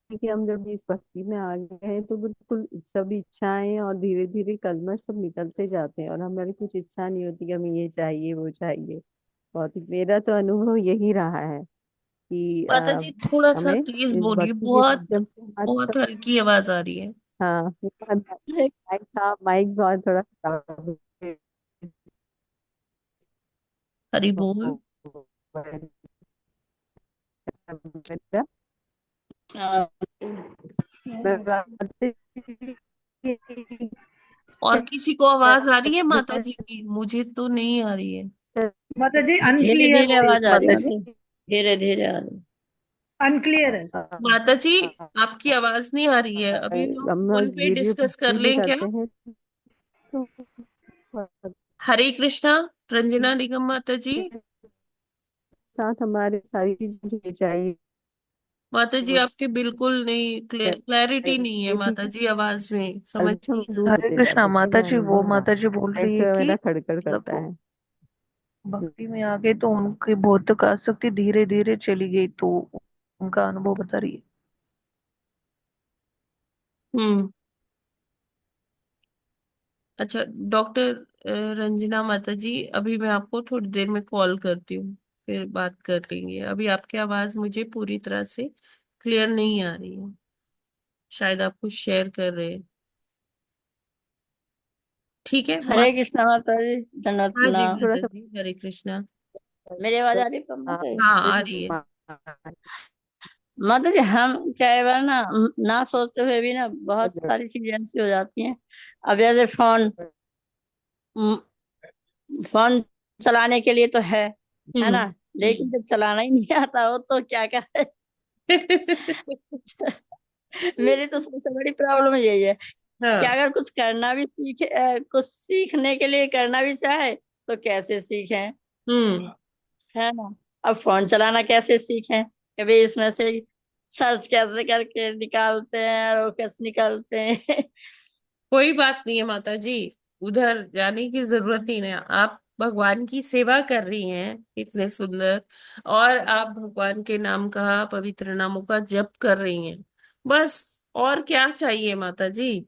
Speaker 13: कि हम जब इस भक्ति में आ गए हैं तो बिल्कुल सभी इच्छाएं और धीरे धीरे कलमश सब निकलते जाते हैं और हमारी कुछ इच्छा नहीं होती कि हमें ये चाहिए वो चाहिए। बहुत ही मेरा तो अनुभव यही रहा है कि
Speaker 2: माता जी थोड़ा सा
Speaker 13: हमें
Speaker 2: तेज
Speaker 13: इस
Speaker 2: बोलिए,
Speaker 13: भक्ति के
Speaker 2: बहुत
Speaker 13: माध्यम से हमारी
Speaker 2: बहुत
Speaker 13: सब।
Speaker 2: हल्की आवाज आ रही है।
Speaker 13: हाँ माइक था, माइक बहुत थोड़ा खराब है।
Speaker 2: हरि बोल।
Speaker 5: आ,
Speaker 13: मैं राधे
Speaker 2: और किसी को आवाज आ रही है माता जी की? मुझे तो नहीं आ रही है।
Speaker 7: माता जी
Speaker 5: धीरे
Speaker 7: अनक्लियर
Speaker 5: धीरे
Speaker 7: हो रही
Speaker 5: आवाज आ
Speaker 7: है,
Speaker 5: रही
Speaker 12: माता
Speaker 5: है,
Speaker 12: जी।
Speaker 5: मतलब धीरे धीरे आ रही
Speaker 7: अनक्लियर है।
Speaker 2: माता जी, आपकी आवाज नहीं आ रही है। अभी हम
Speaker 13: हम
Speaker 2: फोन पे
Speaker 13: वीडियो
Speaker 2: डिस्कस कर
Speaker 13: भी
Speaker 2: लें क्या?
Speaker 13: करते हैं तो
Speaker 2: हरे कृष्णा। रंजना निगम माता जी।
Speaker 13: साथ हमारे सारी चीजें जुड़ी चाहिए।
Speaker 2: माता जी आपकी बिल्कुल नहीं, क्लैरिटी नहीं है
Speaker 13: यही
Speaker 2: माता जी, आवाज में समझ
Speaker 13: हम
Speaker 2: नहीं आ
Speaker 13: दूर
Speaker 12: हरे
Speaker 13: होते
Speaker 12: कृष्णा
Speaker 13: जाते
Speaker 12: माता जी,
Speaker 13: हैं,
Speaker 12: वो माता जी बोल रही है कि
Speaker 13: मेरा खड़खड़ करता
Speaker 12: मतलब
Speaker 13: है।
Speaker 12: भक्ति में आ गए तो उनकी बौद्धिक आसक्ति धीरे धीरे चली गई, तो उनका अनुभव बता रही है।
Speaker 2: हम्म। अच्छा डॉक्टर रंजना माता जी, अभी मैं आपको थोड़ी देर में कॉल करती हूँ, फिर बात कर लेंगे। अभी आपकी आवाज मुझे पूरी तरह से क्लियर नहीं आ रही है। शायद आप कुछ शेयर कर रहे हैं। ठीक है
Speaker 5: हरे कृष्णा माता जी, दंडवत
Speaker 2: हाँ जी
Speaker 5: प्रणाम।
Speaker 13: थोड़ा
Speaker 2: माता
Speaker 13: सा
Speaker 2: जी, हरे कृष्णा।
Speaker 5: मेरी आवाज आ रही है माता जी?
Speaker 2: हाँ आ रही है।
Speaker 5: माता जी हम क्या है बार ना, ना सोचते हुए भी ना बहुत सारी चीजें ऐसी हो जाती हैं। अब जैसे फोन चलाने के लिए तो है ना, लेकिन जब चलाना ही नहीं आता हो तो क्या करे। मेरी तो सबसे बड़ी प्रॉब्लम यही है कि
Speaker 2: हाँ।
Speaker 5: अगर कुछ करना भी सीखे, कुछ सीखने के लिए करना भी चाहे तो कैसे सीखें,
Speaker 2: हम्म।
Speaker 5: है ना। अब फोन चलाना कैसे सीखें, कभी इसमें से सर्च कैसे करके निकालते हैं और वो कैसे निकालते हैं।
Speaker 2: कोई बात नहीं है माता जी, उधर जाने की जरूरत ही नहीं। आप भगवान की सेवा कर रही हैं इतने सुंदर, और आप भगवान के नाम का, पवित्र नामों का जप कर रही हैं। बस और क्या चाहिए माता जी?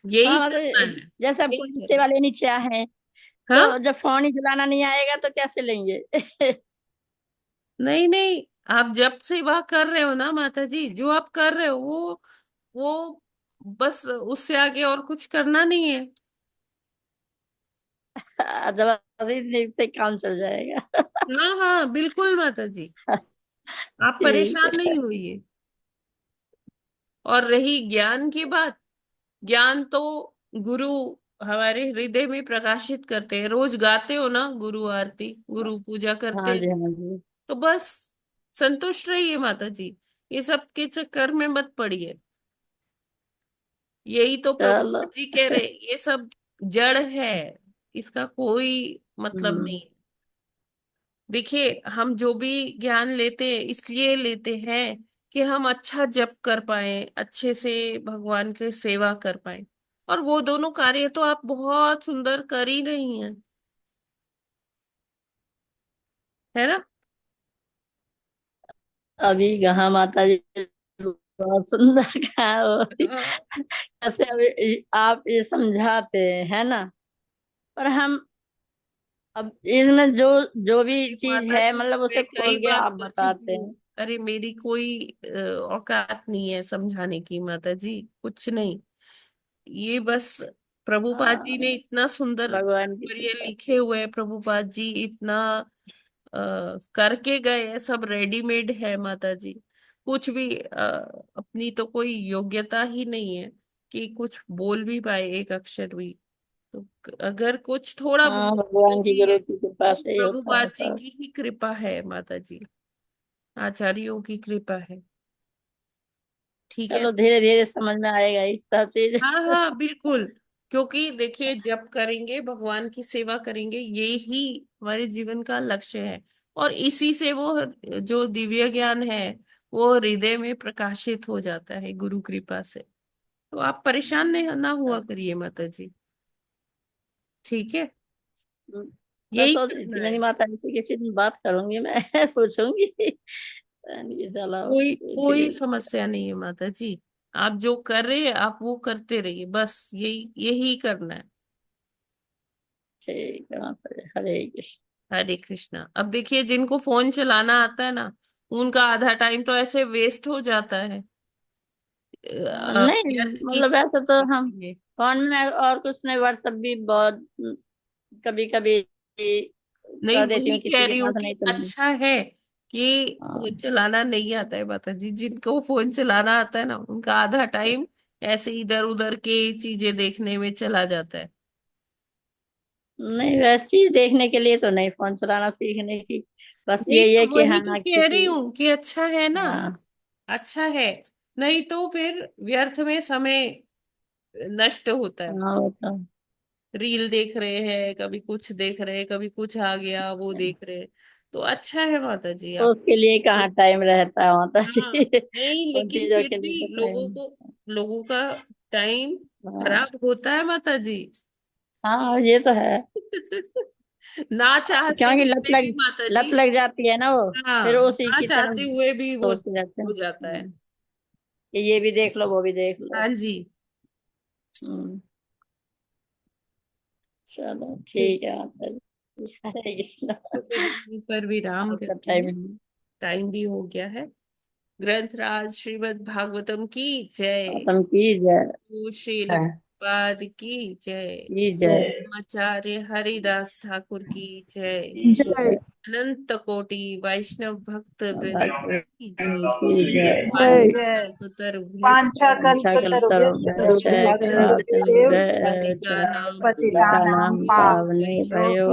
Speaker 2: यही
Speaker 5: हाँ
Speaker 2: करना
Speaker 5: मतलब
Speaker 2: है।
Speaker 5: जैसे अब
Speaker 2: यही
Speaker 5: कोई
Speaker 2: करना।
Speaker 5: सेवा लेनी चाहे
Speaker 2: हाँ।
Speaker 5: तो जब फोन ही चलाना नहीं आएगा तो कैसे लेंगे।
Speaker 2: नहीं नहीं, आप जप सेवा कर रहे हो ना माता जी, जो आप कर रहे हो वो बस उससे आगे और कुछ करना नहीं है।
Speaker 5: जबरदस्ती से काम चल जाएगा।
Speaker 2: हाँ हाँ बिल्कुल माता जी, आप
Speaker 5: ठीक
Speaker 2: परेशान
Speaker 5: है।
Speaker 2: नहीं होइए। और रही ज्ञान की बात, ज्ञान तो गुरु हमारे हृदय में प्रकाशित करते हैं। रोज गाते हो ना गुरु आरती, गुरु पूजा करते
Speaker 5: हाँ
Speaker 2: हैं,
Speaker 5: जी, हाँ जी।
Speaker 2: तो बस संतुष्ट रहिए माता जी। ये सब के चक्कर में मत पड़िए। यही तो
Speaker 5: चलो।
Speaker 2: प्रभुपाद जी कह रहे, ये सब जड़ है, इसका कोई मतलब
Speaker 5: हम्म।
Speaker 2: नहीं। देखिए हम जो भी ज्ञान लेते हैं इसलिए लेते हैं कि हम अच्छा जप कर पाए, अच्छे से भगवान की सेवा कर पाए। और वो दोनों कार्य तो आप बहुत सुंदर कर ही रही हैं, है ना।
Speaker 5: अभी कहाँ माता जी, बहुत सुंदर कहाँ होती।
Speaker 2: हाँ।
Speaker 5: जैसे अभी आप ये समझाते हैं ना, पर हम अब इसमें जो जो भी
Speaker 2: अरे
Speaker 5: चीज
Speaker 2: माता
Speaker 5: है
Speaker 2: जी
Speaker 5: मतलब उसे
Speaker 2: मैं कई
Speaker 5: खोल के
Speaker 2: बार
Speaker 5: आप
Speaker 2: कर
Speaker 5: बताते
Speaker 2: चुकी हूँ।
Speaker 5: हैं।
Speaker 2: अरे मेरी कोई औकात नहीं है समझाने की माता जी, कुछ नहीं। ये बस प्रभुपाद जी ने
Speaker 5: हाँ,
Speaker 2: इतना सुंदर
Speaker 5: भगवान की
Speaker 2: तात्पर्य
Speaker 5: कृपा
Speaker 2: लिखे
Speaker 5: से।
Speaker 2: हुए हैं, प्रभुपाद जी इतना करके गए हैं, सब रेडीमेड है माता जी। कुछ भी अपनी तो कोई योग्यता ही नहीं है कि कुछ बोल भी पाए एक अक्षर भी। तो अगर कुछ थोड़ा
Speaker 5: हाँ,
Speaker 2: बहुत जो
Speaker 5: भगवान की
Speaker 2: भी है
Speaker 5: गुरु की कृपा
Speaker 2: वो
Speaker 5: से ही होता है
Speaker 2: प्रभुपाद जी
Speaker 5: सब।
Speaker 2: की ही कृपा है माता जी, आचार्यों की कृपा है। ठीक है।
Speaker 5: चलो धीरे धीरे समझ में आएगा ये सब चीज।
Speaker 2: हाँ हाँ बिल्कुल। क्योंकि देखिए जब करेंगे, भगवान की सेवा करेंगे, यही हमारे जीवन का लक्ष्य है। और इसी से वो जो दिव्य ज्ञान है वो हृदय में प्रकाशित हो जाता है गुरु कृपा से। तो आप परेशान नहीं ना हुआ करिए माता जी। ठीक है।
Speaker 5: मैं
Speaker 2: यही
Speaker 5: सोच रही
Speaker 2: करना
Speaker 5: थी
Speaker 2: है।
Speaker 5: मेरी माता जी से किसी दिन बात करूंगी मैं। पूछूंगी। मैंने कहा चलो
Speaker 2: कोई
Speaker 5: पूछ
Speaker 2: कोई
Speaker 5: ली।
Speaker 2: समस्या नहीं है माता जी। आप जो कर रहे हैं आप वो करते रहिए, बस यही यही करना है।
Speaker 5: ठीक है माता जी, हरे कृष्ण।
Speaker 2: हरे कृष्णा। अब देखिए जिनको फोन चलाना आता है ना, उनका आधा टाइम तो ऐसे वेस्ट हो जाता है
Speaker 5: नहीं
Speaker 2: व्यर्थ की
Speaker 5: मतलब वैसे तो हम
Speaker 2: में।
Speaker 5: फोन में और कुछ नहीं, व्हाट्सएप भी बहुत कभी कभी
Speaker 2: नहीं
Speaker 5: कर देती
Speaker 2: वही
Speaker 5: हूँ किसी
Speaker 2: कह
Speaker 5: के
Speaker 2: रही हूँ
Speaker 5: पास
Speaker 2: कि
Speaker 5: नहीं तो नहीं।
Speaker 2: अच्छा है कि
Speaker 5: हाँ
Speaker 2: फोन चलाना नहीं आता है माता जी। जिनको फोन चलाना आता है ना, उनका आधा टाइम ऐसे इधर उधर के चीजें देखने में चला जाता है।
Speaker 5: नहीं, वैसी चीज देखने के लिए तो नहीं, फोन चलाना सीखने की बस
Speaker 2: नहीं
Speaker 5: यही
Speaker 2: तो
Speaker 5: है कि
Speaker 2: वही तो
Speaker 5: हाँ
Speaker 2: कह रही
Speaker 5: किसी।
Speaker 2: हूँ कि अच्छा है ना,
Speaker 5: हाँ
Speaker 2: अच्छा है। नहीं तो फिर व्यर्थ में समय नष्ट होता है।
Speaker 5: हाँ वो तो
Speaker 2: रील देख रहे हैं, कभी कुछ देख रहे हैं, कभी कुछ आ गया वो देख रहे हैं। तो अच्छा है माता जी
Speaker 5: तो
Speaker 2: आप।
Speaker 5: उसके लिए कहाँ टाइम रहता है माता
Speaker 2: हाँ,
Speaker 5: जी।
Speaker 2: नहीं
Speaker 5: उन
Speaker 2: लेकिन
Speaker 5: चीजों
Speaker 2: फिर
Speaker 5: के
Speaker 2: भी
Speaker 5: लिए तो
Speaker 2: लोगों
Speaker 5: टाइम।
Speaker 2: को, लोगों का टाइम
Speaker 5: हाँ
Speaker 2: खराब होता है माता जी।
Speaker 5: हाँ ये तो है।
Speaker 2: ना चाहते
Speaker 5: क्योंकि
Speaker 2: हुए भी माता जी।
Speaker 5: लत लग जाती है ना वो,
Speaker 2: हाँ,
Speaker 5: फिर उसी
Speaker 2: ना
Speaker 5: की
Speaker 2: चाहते
Speaker 5: तरफ
Speaker 2: हुए भी वो
Speaker 5: सोचते रहते हैं।
Speaker 2: हो जाता है।
Speaker 5: कि ये भी देख लो वो भी देख लो।
Speaker 2: हाँ जी।
Speaker 5: हम्म, चलो
Speaker 2: फिर
Speaker 5: ठीक है माता जी, हरे कृष्णा।
Speaker 2: तो फिर यहीं पर विराम
Speaker 5: आपका
Speaker 2: करते हैं।
Speaker 5: टाइम
Speaker 2: टाइम भी हो गया है। ग्रंथराज श्रीमद् भागवतम की जय।
Speaker 5: खत्म की जय।
Speaker 2: श्रील प्रभुपाद की जय।
Speaker 5: की जय।
Speaker 2: आचार्य हरिदास ठाकुर की जय।
Speaker 5: की
Speaker 9: जय
Speaker 5: जय।
Speaker 2: अनंत कोटि वैष्णव भक्त वृंद
Speaker 5: भगवान
Speaker 2: की जय।
Speaker 5: की जय।
Speaker 9: जय
Speaker 7: जय
Speaker 2: वांछा
Speaker 7: पांचा
Speaker 5: कल्पतरुभ्यश्च
Speaker 2: पतिता नाम
Speaker 7: पतितानां
Speaker 5: पतितानां
Speaker 2: वैष्णव
Speaker 5: पावनेभ्यो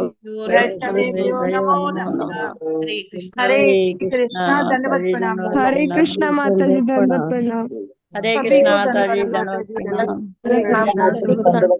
Speaker 7: वैष्णवेभ्यो
Speaker 5: वैष्णवेभ्यो
Speaker 7: नमो
Speaker 5: नमो
Speaker 7: नमः।
Speaker 5: नमः।
Speaker 2: हरे कृष्णा।
Speaker 7: हरे
Speaker 5: हरे कृष्णा
Speaker 7: कृष्णा
Speaker 5: माता
Speaker 7: दंडवत
Speaker 5: जी
Speaker 7: प्रणाम
Speaker 5: दंडवत
Speaker 7: बोलो।
Speaker 9: हरे
Speaker 5: प्रणाम।
Speaker 9: कृष्णा माता जी, दंडवत प्रणाम।
Speaker 5: हरे
Speaker 7: सभी
Speaker 5: कृष्णा
Speaker 7: को
Speaker 5: माता
Speaker 7: दंडवत
Speaker 5: जी
Speaker 7: प्रणाम।
Speaker 5: दंडवत प्रणाम।
Speaker 3: हरे कृष्णा माता जी को दंड प्रणाम।